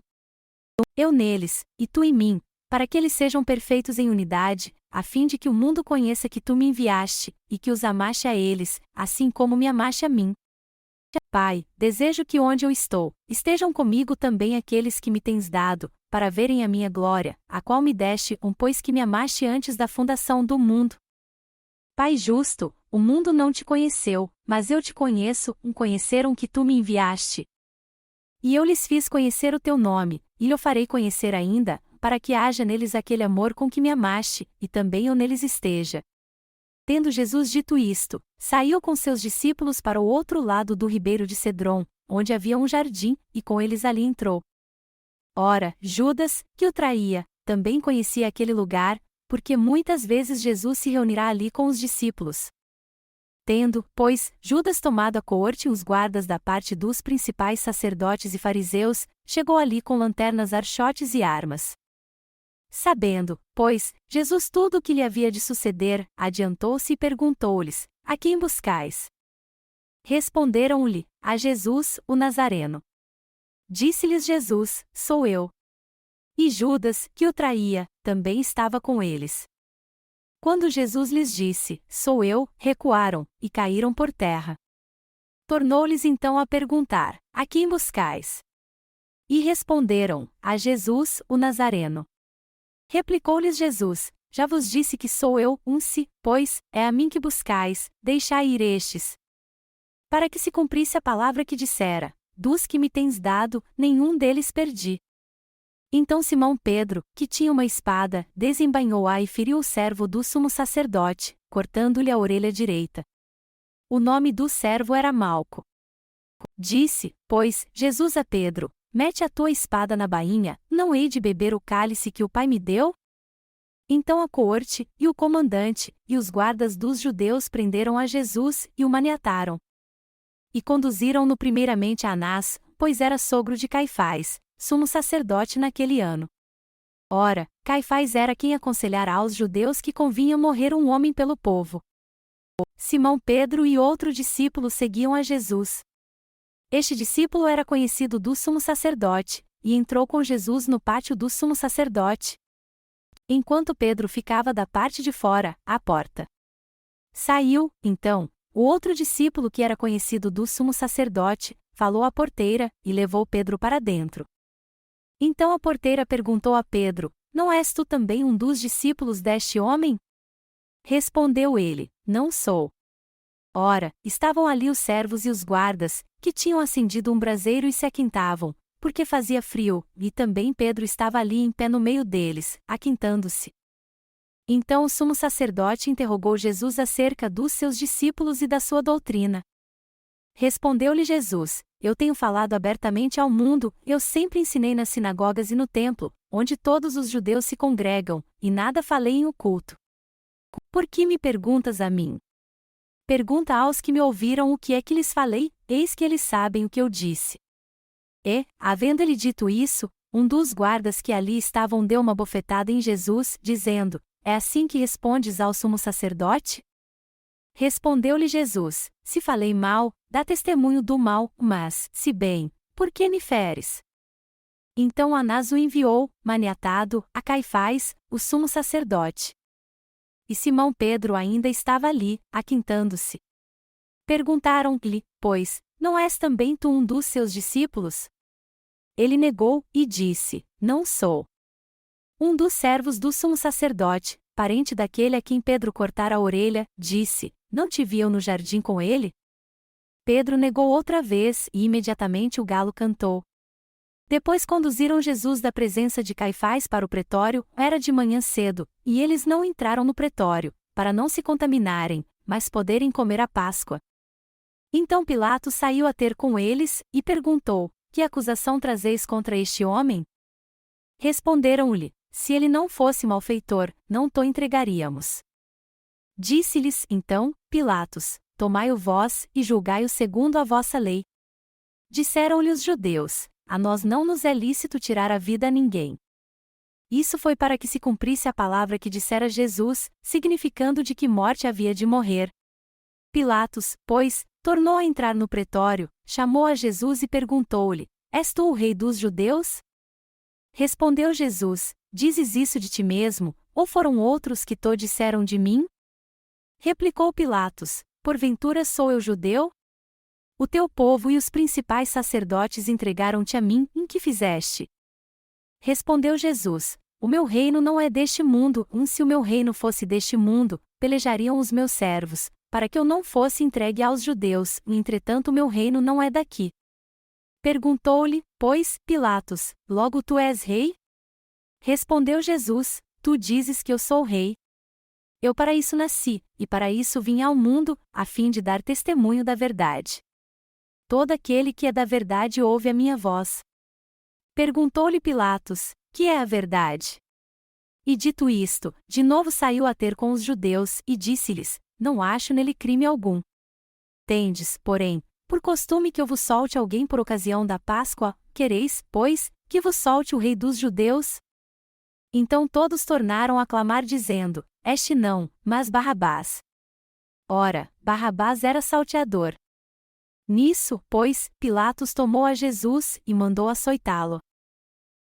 Eu neles, e tu em mim, para que eles sejam perfeitos em unidade, a fim de que o mundo conheça que tu me enviaste, e que os amaste a eles, assim como me amaste a mim. Pai, desejo que onde eu estou, estejam comigo também aqueles que me tens dado, para verem a minha glória, a qual me deste, pois que me amaste antes da fundação do mundo. Pai justo, o mundo não te conheceu, mas eu te conheço, conheceram que tu me enviaste. E eu lhes fiz conhecer o teu nome, e lhe farei conhecer ainda, para que haja neles aquele amor com que me amaste, e também eu neles esteja. Tendo Jesus dito isto, saiu com seus discípulos para o outro lado do ribeiro de Cedron, onde havia um jardim, e com eles ali entrou. Ora, Judas, que o traía, também conhecia aquele lugar, porque muitas vezes Jesus se reunirá ali com os discípulos. Tendo, pois, Judas tomado a coorte e os guardas da parte dos principais sacerdotes e fariseus, chegou ali com lanternas, archotes e armas. Sabendo, pois, Jesus tudo o que lhe havia de suceder, adiantou-se e perguntou-lhes: A quem buscais? Responderam-lhe: A Jesus, o Nazareno. Disse-lhes Jesus: Sou eu. E Judas, que o traía, também estava com eles. Quando Jesus lhes disse: Sou eu, recuaram, e caíram por terra. Tornou-lhes então a perguntar: A quem buscais? E responderam: A Jesus, o Nazareno. Replicou-lhes Jesus: Já vos disse que sou eu, se, pois, é a mim que buscais, deixai ir estes. Para que se cumprisse a palavra que dissera: Dos que me tens dado, nenhum deles perdi. Então Simão Pedro, que tinha uma espada, desembainhou-a e feriu o servo do sumo sacerdote, cortando-lhe a orelha direita. O nome do servo era Malco. Disse, pois, Jesus a Pedro: Mete a tua espada na bainha, não hei de beber o cálice que o Pai me deu? Então a coorte, e o comandante, e os guardas dos judeus prenderam a Jesus, e o maniataram. E conduziram-no primeiramente a Anás, pois era sogro de Caifás, sumo sacerdote naquele ano. Ora, Caifás era quem aconselhara aos judeus que convinha morrer um homem pelo povo. Simão Pedro e outro discípulo seguiam a Jesus. Este discípulo era conhecido do sumo sacerdote, e entrou com Jesus no pátio do sumo sacerdote. Enquanto Pedro ficava da parte de fora, à porta. Saiu, então, o outro discípulo que era conhecido do sumo sacerdote, falou à porteira, e levou Pedro para dentro. Então a porteira perguntou a Pedro: Não és tu também um dos discípulos deste homem? Respondeu ele: Não sou. Ora, estavam ali os servos e os guardas, que tinham acendido um braseiro e se aquintavam, porque fazia frio, e também Pedro estava ali em pé no meio deles, aquintando-se. Então o sumo sacerdote interrogou Jesus acerca dos seus discípulos e da sua doutrina. Respondeu-lhe Jesus: Eu tenho falado abertamente ao mundo, eu sempre ensinei nas sinagogas e no templo, onde todos os judeus se congregam, e nada falei em oculto. Por que me perguntas a mim? Pergunta aos que me ouviram o que é que lhes falei, eis que eles sabem o que eu disse. E, havendo ele dito isso, um dos guardas que ali estavam deu uma bofetada em Jesus, dizendo: É assim que respondes ao sumo sacerdote? Respondeu-lhe Jesus: Se falei mal, dá testemunho do mal, mas, se bem, por que me feres? Então Anás o enviou, maniatado, a Caifás, o sumo sacerdote. E Simão Pedro ainda estava ali, aquintando-se. Perguntaram-lhe, pois, não és também tu um dos seus discípulos? Ele negou, e disse, não sou. Um dos servos do sumo sacerdote, parente daquele a quem Pedro cortara a orelha, disse, não te viam no jardim com ele? Pedro negou outra vez, e imediatamente o galo cantou. Depois conduziram Jesus da presença de Caifás para o pretório, era de manhã cedo, e eles não entraram no pretório, para não se contaminarem, mas poderem comer a Páscoa. Então Pilatos saiu a ter com eles, e perguntou, que acusação trazeis contra este homem? Responderam-lhe, se ele não fosse malfeitor, não to entregaríamos. Disse-lhes, então, Pilatos, tomai-o vós, e julgai-o segundo a vossa lei. Disseram-lhe os judeus, a nós não nos é lícito tirar a vida a ninguém. Isso foi para que se cumprisse a palavra que dissera Jesus, significando de que morte havia de morrer. Pilatos, pois, tornou a entrar no pretório, chamou a Jesus e perguntou-lhe, és tu o rei dos judeus? Respondeu Jesus, dizes isso de ti mesmo, ou foram outros que to disseram de mim? Replicou Pilatos, porventura sou eu judeu? O teu povo e os principais sacerdotes entregaram-te a mim, em que fizeste? Respondeu Jesus, o meu reino não é deste mundo, se o meu reino fosse deste mundo, pelejariam os meus servos, para que eu não fosse entregue aos judeus, e entretanto o meu reino não é daqui. Perguntou-lhe, pois, Pilatos, logo tu és rei? Respondeu Jesus, tu dizes que eu sou rei. Eu para isso nasci, e para isso vim ao mundo, a fim de dar testemunho da verdade. Todo aquele que é da verdade ouve a minha voz. Perguntou-lhe Pilatos, que é a verdade? E dito isto, de novo saiu a ter com os judeus, e disse-lhes, não acho nele crime algum. Tendes, porém, por costume que eu vos solte alguém por ocasião da Páscoa, quereis, pois, que vos solte o rei dos judeus? Então todos tornaram a clamar dizendo, este não, mas Barrabás. Ora, Barrabás era salteador. Nisso, pois, Pilatos tomou a Jesus, e mandou açoitá-lo.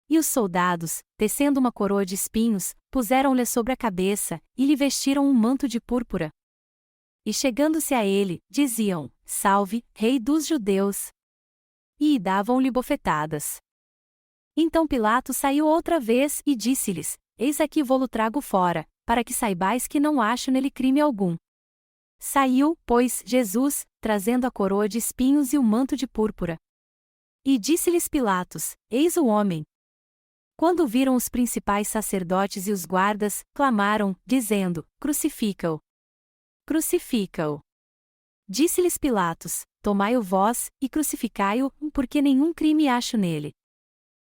E os soldados, tecendo uma coroa de espinhos, puseram-lhe sobre a cabeça, e lhe vestiram um manto de púrpura. E chegando-se a ele, diziam, salve, rei dos judeus. E davam-lhe bofetadas. Então Pilatos saiu outra vez, e disse-lhes, eis aqui vou-lo trago fora, para que saibais que não acho nele crime algum. Saiu, pois, Jesus, trazendo a coroa de espinhos e o manto de púrpura. E disse-lhes Pilatos, eis o homem. Quando viram os principais sacerdotes e os guardas, clamaram, dizendo, crucifica-o. Crucifica-o. Disse-lhes Pilatos, tomai-o vós, e crucificai-o, porque nenhum crime acho nele.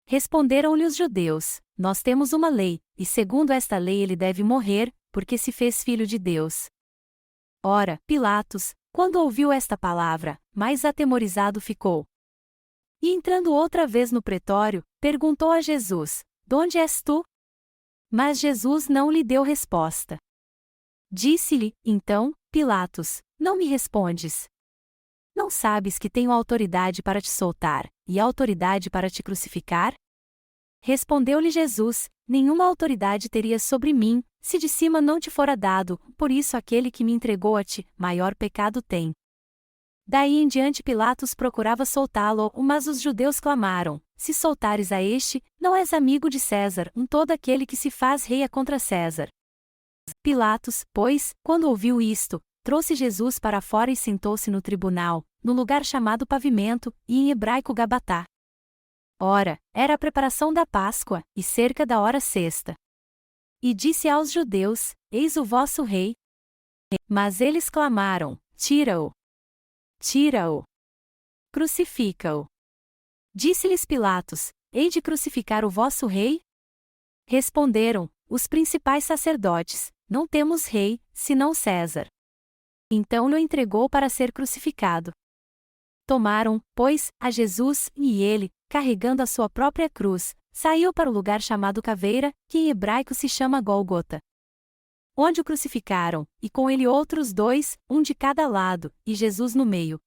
Responderam-lhe os judeus, nós temos uma lei, e segundo esta lei ele deve morrer, porque se fez filho de Deus. Ora, Pilatos, quando ouviu esta palavra, mais atemorizado ficou. E entrando outra vez no pretório, perguntou a Jesus, donde és tu? Mas Jesus não lhe deu resposta. Disse-lhe, então, Pilatos, não me respondes? Não sabes que tenho autoridade para te soltar, e autoridade para te crucificar? Respondeu-lhe Jesus, nenhuma autoridade terias sobre mim, se de cima não te fora dado, por isso aquele que me entregou a ti, maior pecado tem. Daí em diante Pilatos procurava soltá-lo, mas os judeus clamaram, se soltares a este, não és amigo de César, todo aquele que se faz rei é contra César. Pilatos, pois, quando ouviu isto, trouxe Jesus para fora e sentou-se no tribunal, no lugar chamado Pavimento, e em hebraico Gabatá. Ora, era a preparação da Páscoa, e cerca da hora sexta. E disse aos judeus: Eis o vosso rei. Mas eles clamaram: Tira-o! Tira-o! Crucifica-o! Disse-lhes Pilatos: Hei de crucificar o vosso rei? Responderam os principais sacerdotes: Não temos rei, senão César. Então lhe entregou para ser crucificado. Tomaram, pois, a Jesus, e ele, carregando a sua própria cruz, saiu para o lugar chamado Caveira, que em hebraico se chama Gólgota. Onde o crucificaram, e com ele outros dois, um de cada lado, e Jesus no meio.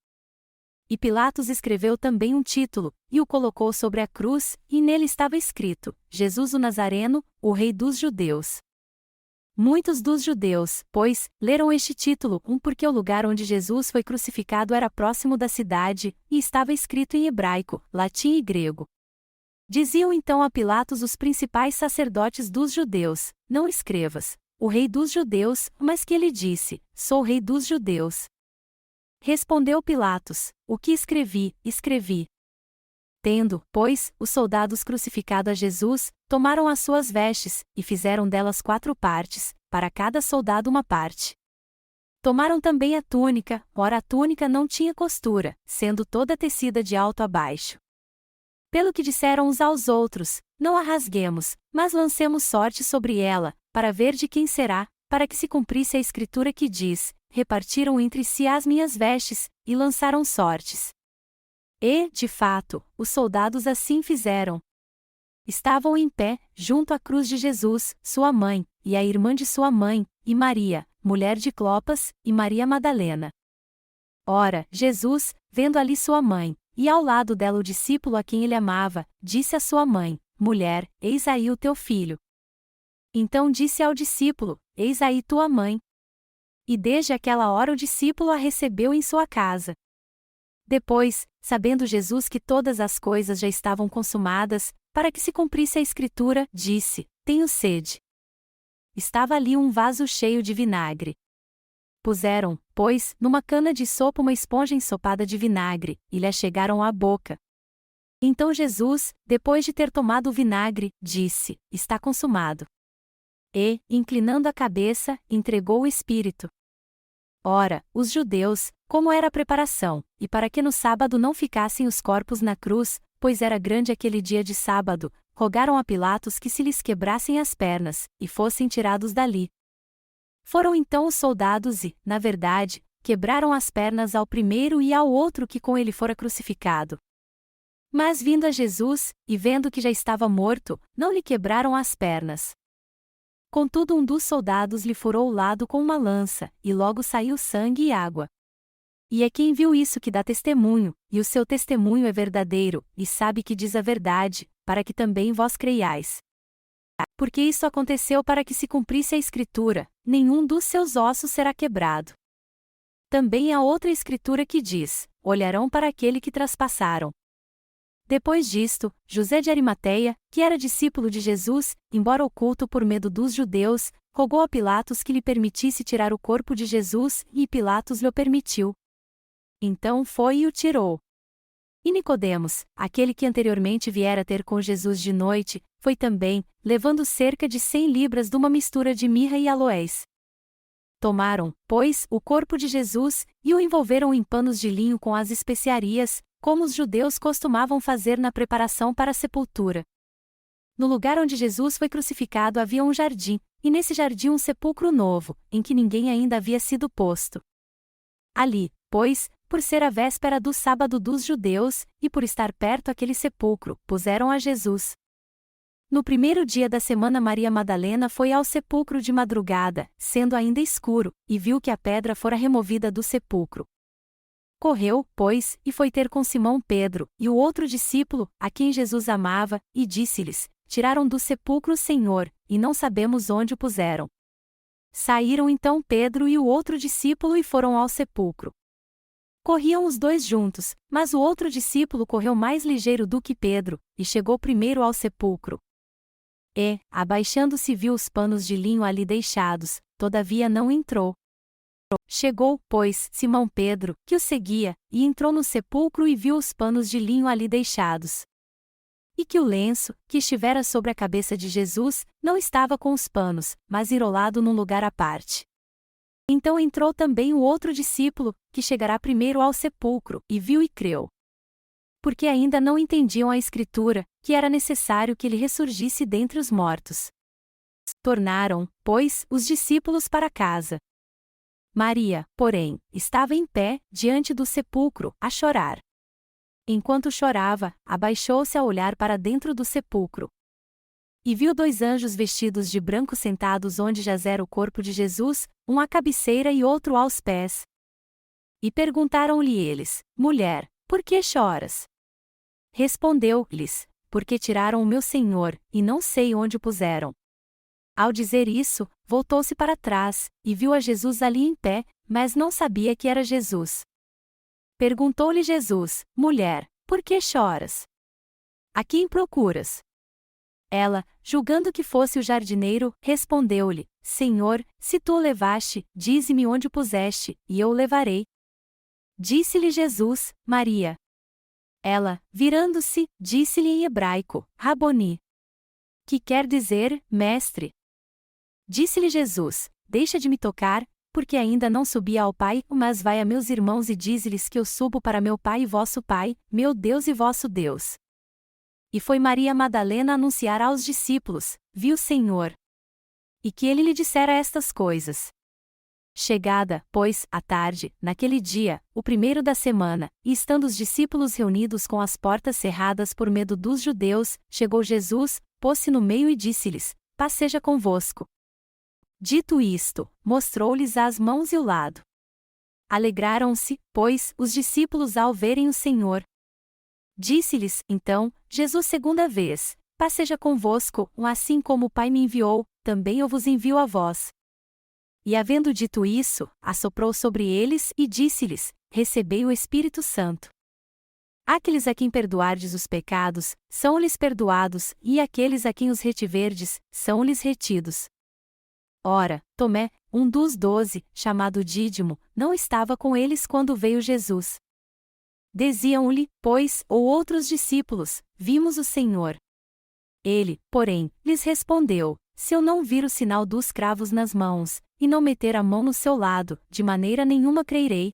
E Pilatos escreveu também um título, e o colocou sobre a cruz, e nele estava escrito: Jesus o Nazareno, o Rei dos Judeus. Muitos dos judeus, pois, leram este título, porque o lugar onde Jesus foi crucificado era próximo da cidade, e estava escrito em hebraico, latim e grego. Diziam então a Pilatos os principais sacerdotes dos judeus: Não escrevas, o Rei dos Judeus, mas que ele disse: Sou o Rei dos Judeus. Respondeu Pilatos: O que escrevi, escrevi. Tendo, pois, os soldados crucificado a Jesus, tomaram as suas vestes, e fizeram delas 4 partes, para cada soldado uma parte. Tomaram também a túnica, ora a túnica não tinha costura, sendo toda tecida de alto a baixo. Pelo que disseram uns aos outros: Não a rasguemos, mas lancemos sorte sobre ela, para ver de quem será, para que se cumprisse a escritura que diz: Repartiram entre si as minhas vestes, e lançaram sortes. E, de fato, os soldados assim fizeram. Estavam em pé, junto à cruz de Jesus, sua mãe, e a irmã de sua mãe, e Maria, mulher de Clopas, e Maria Madalena. Ora, Jesus, vendo ali sua mãe, e ao lado dela o discípulo a quem ele amava, disse à sua mãe: Mulher, eis aí o teu filho. Então disse ao discípulo: Eis aí tua mãe. E desde aquela hora o discípulo a recebeu em sua casa. Depois, sabendo Jesus que todas as coisas já estavam consumadas, para que se cumprisse a escritura, disse: Tenho sede. Estava ali um vaso cheio de vinagre. Puseram, pois, numa cana de sopa uma esponja ensopada de vinagre, e lhe a chegaram à boca. Então Jesus, depois de ter tomado o vinagre, disse: Está consumado. E, inclinando a cabeça, entregou o espírito. Ora, os judeus, como era a preparação, e para que no sábado não ficassem os corpos na cruz, pois era grande aquele dia de sábado, rogaram a Pilatos que se lhes quebrassem as pernas, e fossem tirados dali. Foram então os soldados e, na verdade, quebraram as pernas ao primeiro e ao outro que com ele fora crucificado. Mas vindo a Jesus, e vendo que já estava morto, não lhe quebraram as pernas. Contudo um dos soldados lhe furou o lado com uma lança, e logo saiu sangue e água. E é quem viu isso que dá testemunho, e o seu testemunho é verdadeiro, e sabe que diz a verdade, para que também vós creiais. Porque isso aconteceu para que se cumprisse a escritura: nenhum dos seus ossos será quebrado. Também há outra escritura que diz: olharão para aquele que traspassaram. Depois disto, José de Arimateia, que era discípulo de Jesus, embora oculto por medo dos judeus, rogou a Pilatos que lhe permitisse tirar o corpo de Jesus, e Pilatos lhe o permitiu. Então foi e o tirou. E Nicodemos, aquele que anteriormente viera ter com Jesus de noite, foi também, levando cerca de 100 libras de uma mistura de mirra e aloés. Tomaram, pois, o corpo de Jesus, e o envolveram em panos de linho com as especiarias, como os judeus costumavam fazer na preparação para a sepultura. No lugar onde Jesus foi crucificado havia um jardim, e nesse jardim um sepulcro novo, em que ninguém ainda havia sido posto. Ali, pois, por ser a véspera do sábado dos judeus, e por estar perto aquele sepulcro, puseram a Jesus. No primeiro dia da semana Maria Madalena foi ao sepulcro de madrugada, sendo ainda escuro, e viu que a pedra fora removida do sepulcro. Correu, pois, e foi ter com Simão Pedro, e o outro discípulo, a quem Jesus amava, e disse-lhes: Tiraram do sepulcro o Senhor, e não sabemos onde o puseram. Saíram então Pedro e o outro discípulo e foram ao sepulcro. Corriam os dois juntos, mas o outro discípulo correu mais ligeiro do que Pedro, e chegou primeiro ao sepulcro. E, abaixando-se viu os panos de linho ali deixados, todavia não entrou. Chegou, pois, Simão Pedro, que o seguia, e entrou no sepulcro e viu os panos de linho ali deixados. E que o lenço, que estivera sobre a cabeça de Jesus, não estava com os panos, mas enrolado num lugar à parte. Então entrou também o outro discípulo, que chegará primeiro ao sepulcro, e viu e creu. Porque ainda não entendiam a Escritura, que era necessário que ele ressurgisse dentre os mortos. Tornaram, pois, os discípulos para casa. Maria, porém, estava em pé, diante do sepulcro, a chorar. Enquanto chorava, abaixou-se a olhar para dentro do sepulcro. E viu 2 anjos vestidos de branco sentados onde jazera o corpo de Jesus, um à cabeceira e outro aos pés. E perguntaram-lhe eles: Mulher, por que choras? Respondeu-lhes: Porque tiraram o meu Senhor, e não sei onde o puseram. Ao dizer isso, voltou-se para trás, e viu a Jesus ali em pé, mas não sabia que era Jesus. Perguntou-lhe Jesus: Mulher, por que choras? A quem procuras? Ela, julgando que fosse o jardineiro, respondeu-lhe: Senhor, se tu o levaste, dize-me onde o puseste, e eu o levarei. Disse-lhe Jesus: Maria. Ela, virando-se, disse-lhe em hebraico: Raboni. Que quer dizer, mestre? Disse-lhe Jesus: Deixa de me tocar, porque ainda não subi ao Pai, mas vai a meus irmãos e dize-lhes que eu subo para meu Pai e vosso Pai, meu Deus e vosso Deus. E foi Maria Madalena anunciar aos discípulos: Viu o Senhor. E que ele lhe dissera estas coisas. Chegada, pois, a tarde, naquele dia, o primeiro da semana, e estando os discípulos reunidos com as portas cerradas por medo dos judeus, chegou Jesus, pôs-se no meio e disse-lhes: Paz seja convosco. Dito isto, mostrou-lhes as mãos e o lado. Alegraram-se, pois, os discípulos ao verem o Senhor. Disse-lhes, então, Jesus segunda vez: Paz seja convosco, assim como o Pai me enviou, também eu vos envio a vós. E havendo dito isso, assoprou sobre eles e disse-lhes: Recebei o Espírito Santo. Aqueles a quem perdoardes os pecados, são-lhes perdoados, e aqueles a quem os retiverdes, são-lhes retidos. Ora, Tomé, um dos 12, chamado Dídimo, não estava com eles quando veio Jesus. Diziam-lhe, pois, ou outros discípulos: Vimos o Senhor. Ele, porém, lhes respondeu: Se eu não vir o sinal dos cravos nas mãos, e não meter a mão no seu lado, de maneira nenhuma crerei.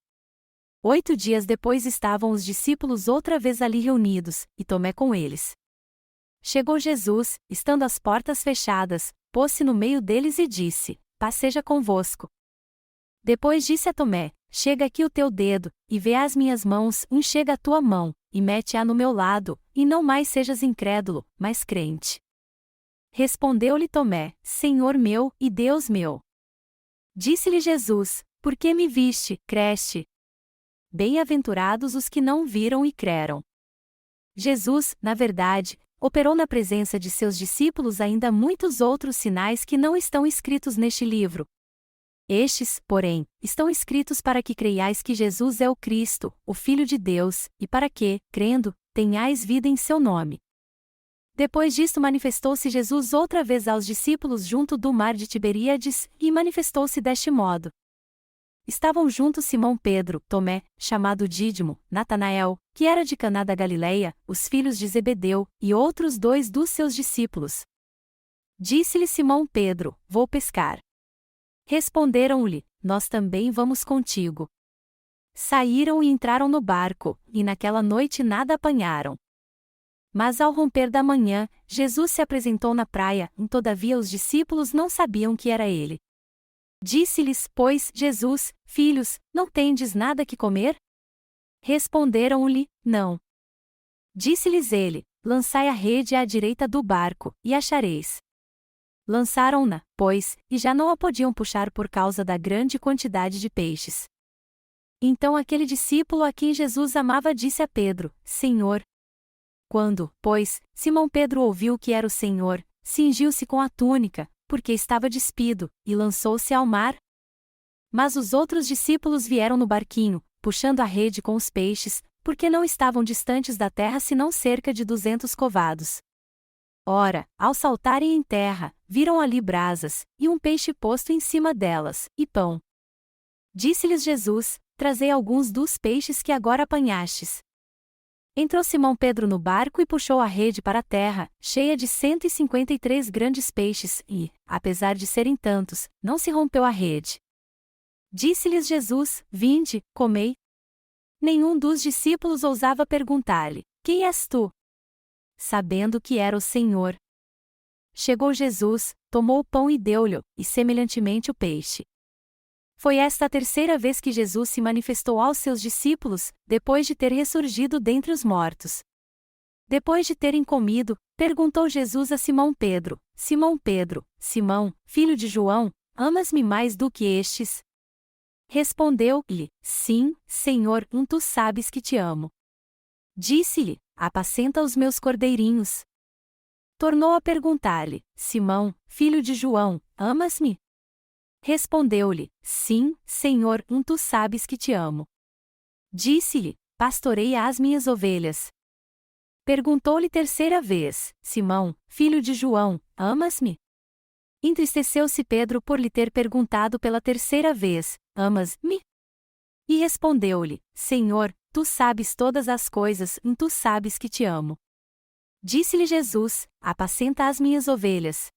8 dias depois estavam os discípulos outra vez ali reunidos, e Tomé com eles. Chegou Jesus, estando as portas fechadas, pôs-se no meio deles e disse: Paz seja convosco. Depois disse a Tomé: Chega aqui o teu dedo, e vê as minhas mãos, enxerga a tua mão, e mete-a no meu lado, e não mais sejas incrédulo, mas crente. Respondeu-lhe Tomé: Senhor meu e Deus meu. Disse-lhe Jesus: Por que me viste, creste? Bem-aventurados os que não viram e creram. Jesus, na verdade, operou na presença de seus discípulos ainda muitos outros sinais que não estão escritos neste livro. Estes, porém, estão escritos para que creiais que Jesus é o Cristo, o Filho de Deus, e para que, crendo, tenhais vida em seu nome. Depois disto manifestou-se Jesus outra vez aos discípulos junto do mar de Tiberíades, e manifestou-se deste modo. Estavam juntos Simão Pedro, Tomé, chamado Dídimo, Natanael, que era de Caná da Galileia, os filhos de Zebedeu, e outros 2 dos seus discípulos. Disse-lhe Simão Pedro: Vou pescar. Responderam-lhe: Nós também vamos contigo. Saíram e entraram no barco, e naquela noite nada apanharam. Mas ao romper da manhã, Jesus se apresentou na praia, todavia os discípulos não sabiam que era ele. Disse-lhes, pois, Jesus: Filhos, não tendes nada que comer? Responderam-lhe: Não. Disse-lhes ele: Lançai a rede à direita do barco, e achareis. Lançaram-na, pois, e já não a podiam puxar por causa da grande quantidade de peixes. Então aquele discípulo a quem Jesus amava disse a Pedro: Senhor. Quando, pois, Simão Pedro ouviu que era o Senhor, cingiu-se com a túnica, porque estava despido, e lançou-se ao mar. Mas os outros discípulos vieram no barquinho, puxando a rede com os peixes, porque não estavam distantes da terra senão cerca de 200 covados. Ora, ao saltarem em terra, viram ali brasas, e um peixe posto em cima delas, e pão. Disse-lhes Jesus: Trazei alguns dos peixes que agora apanhastes. Entrou Simão Pedro no barco e puxou a rede para a terra, cheia de 153 grandes peixes, e, apesar de serem tantos, não se rompeu a rede. Disse-lhes Jesus: Vinde, comei. Nenhum dos discípulos ousava perguntar-lhe: Quem és tu? Sabendo que era o Senhor. Chegou Jesus, tomou o pão e deu-lhe, e semelhantemente o peixe. Foi esta a terceira vez que Jesus se manifestou aos seus discípulos, depois de ter ressurgido dentre os mortos. Depois de terem comido, perguntou Jesus a Simão Pedro: Simão Pedro, Simão, filho de João, amas-me mais do que estes? Respondeu-lhe: Sim, Senhor, tu sabes que te amo. Disse-lhe: Apacenta os meus cordeirinhos. Tornou a perguntar-lhe: Simão, filho de João, amas-me? Respondeu-lhe: Sim, Senhor, tu sabes que te amo. Disse-lhe: Pastoreia as minhas ovelhas. Perguntou-lhe terceira vez: Simão, filho de João, amas-me? Entristeceu-se Pedro por lhe ter perguntado pela terceira vez: Amas-me? E respondeu-lhe: Senhor, tu sabes todas as coisas, tu sabes que te amo. Disse-lhe Jesus: Apacenta as minhas ovelhas.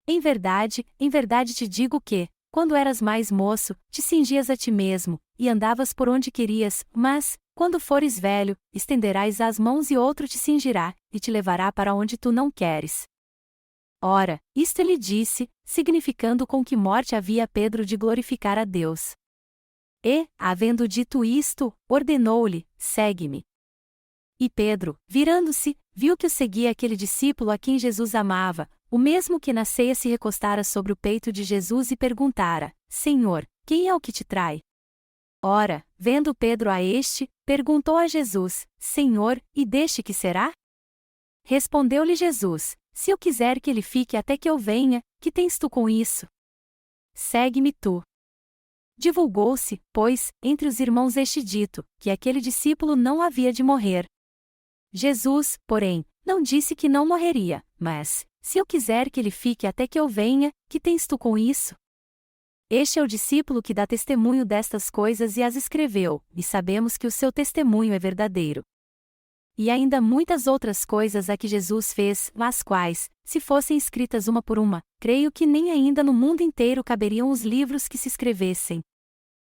Em verdade te digo que, quando eras mais moço, te cingias a ti mesmo, e andavas por onde querias, mas, quando fores velho, estenderás as mãos e outro te cingirá, e te levará para onde tu não queres. Ora, isto ele disse, significando com que morte havia Pedro de glorificar a Deus. E, havendo dito isto, ordenou-lhe: Segue-me. E Pedro, virando-se, viu que o seguia aquele discípulo a quem Jesus amava, o mesmo que na ceia se recostara sobre o peito de Jesus e perguntara: Senhor, quem é o que te trai? Ora, vendo Pedro a este, perguntou a Jesus: Senhor, e deste que será? Respondeu-lhe Jesus: Se eu quiser que ele fique até que eu venha, que tens tu com isso? Segue-me tu. Divulgou-se, pois, entre os irmãos este dito, que aquele discípulo não havia de morrer. Jesus, porém, não disse que não morreria, mas: Se eu quiser que ele fique até que eu venha, que tens tu com isso? Este é o discípulo que dá testemunho destas coisas e as escreveu, e sabemos que o seu testemunho é verdadeiro. E ainda muitas outras coisas a que Jesus fez, as quais, se fossem escritas uma por uma, creio que nem ainda no mundo inteiro caberiam os livros que se escrevessem.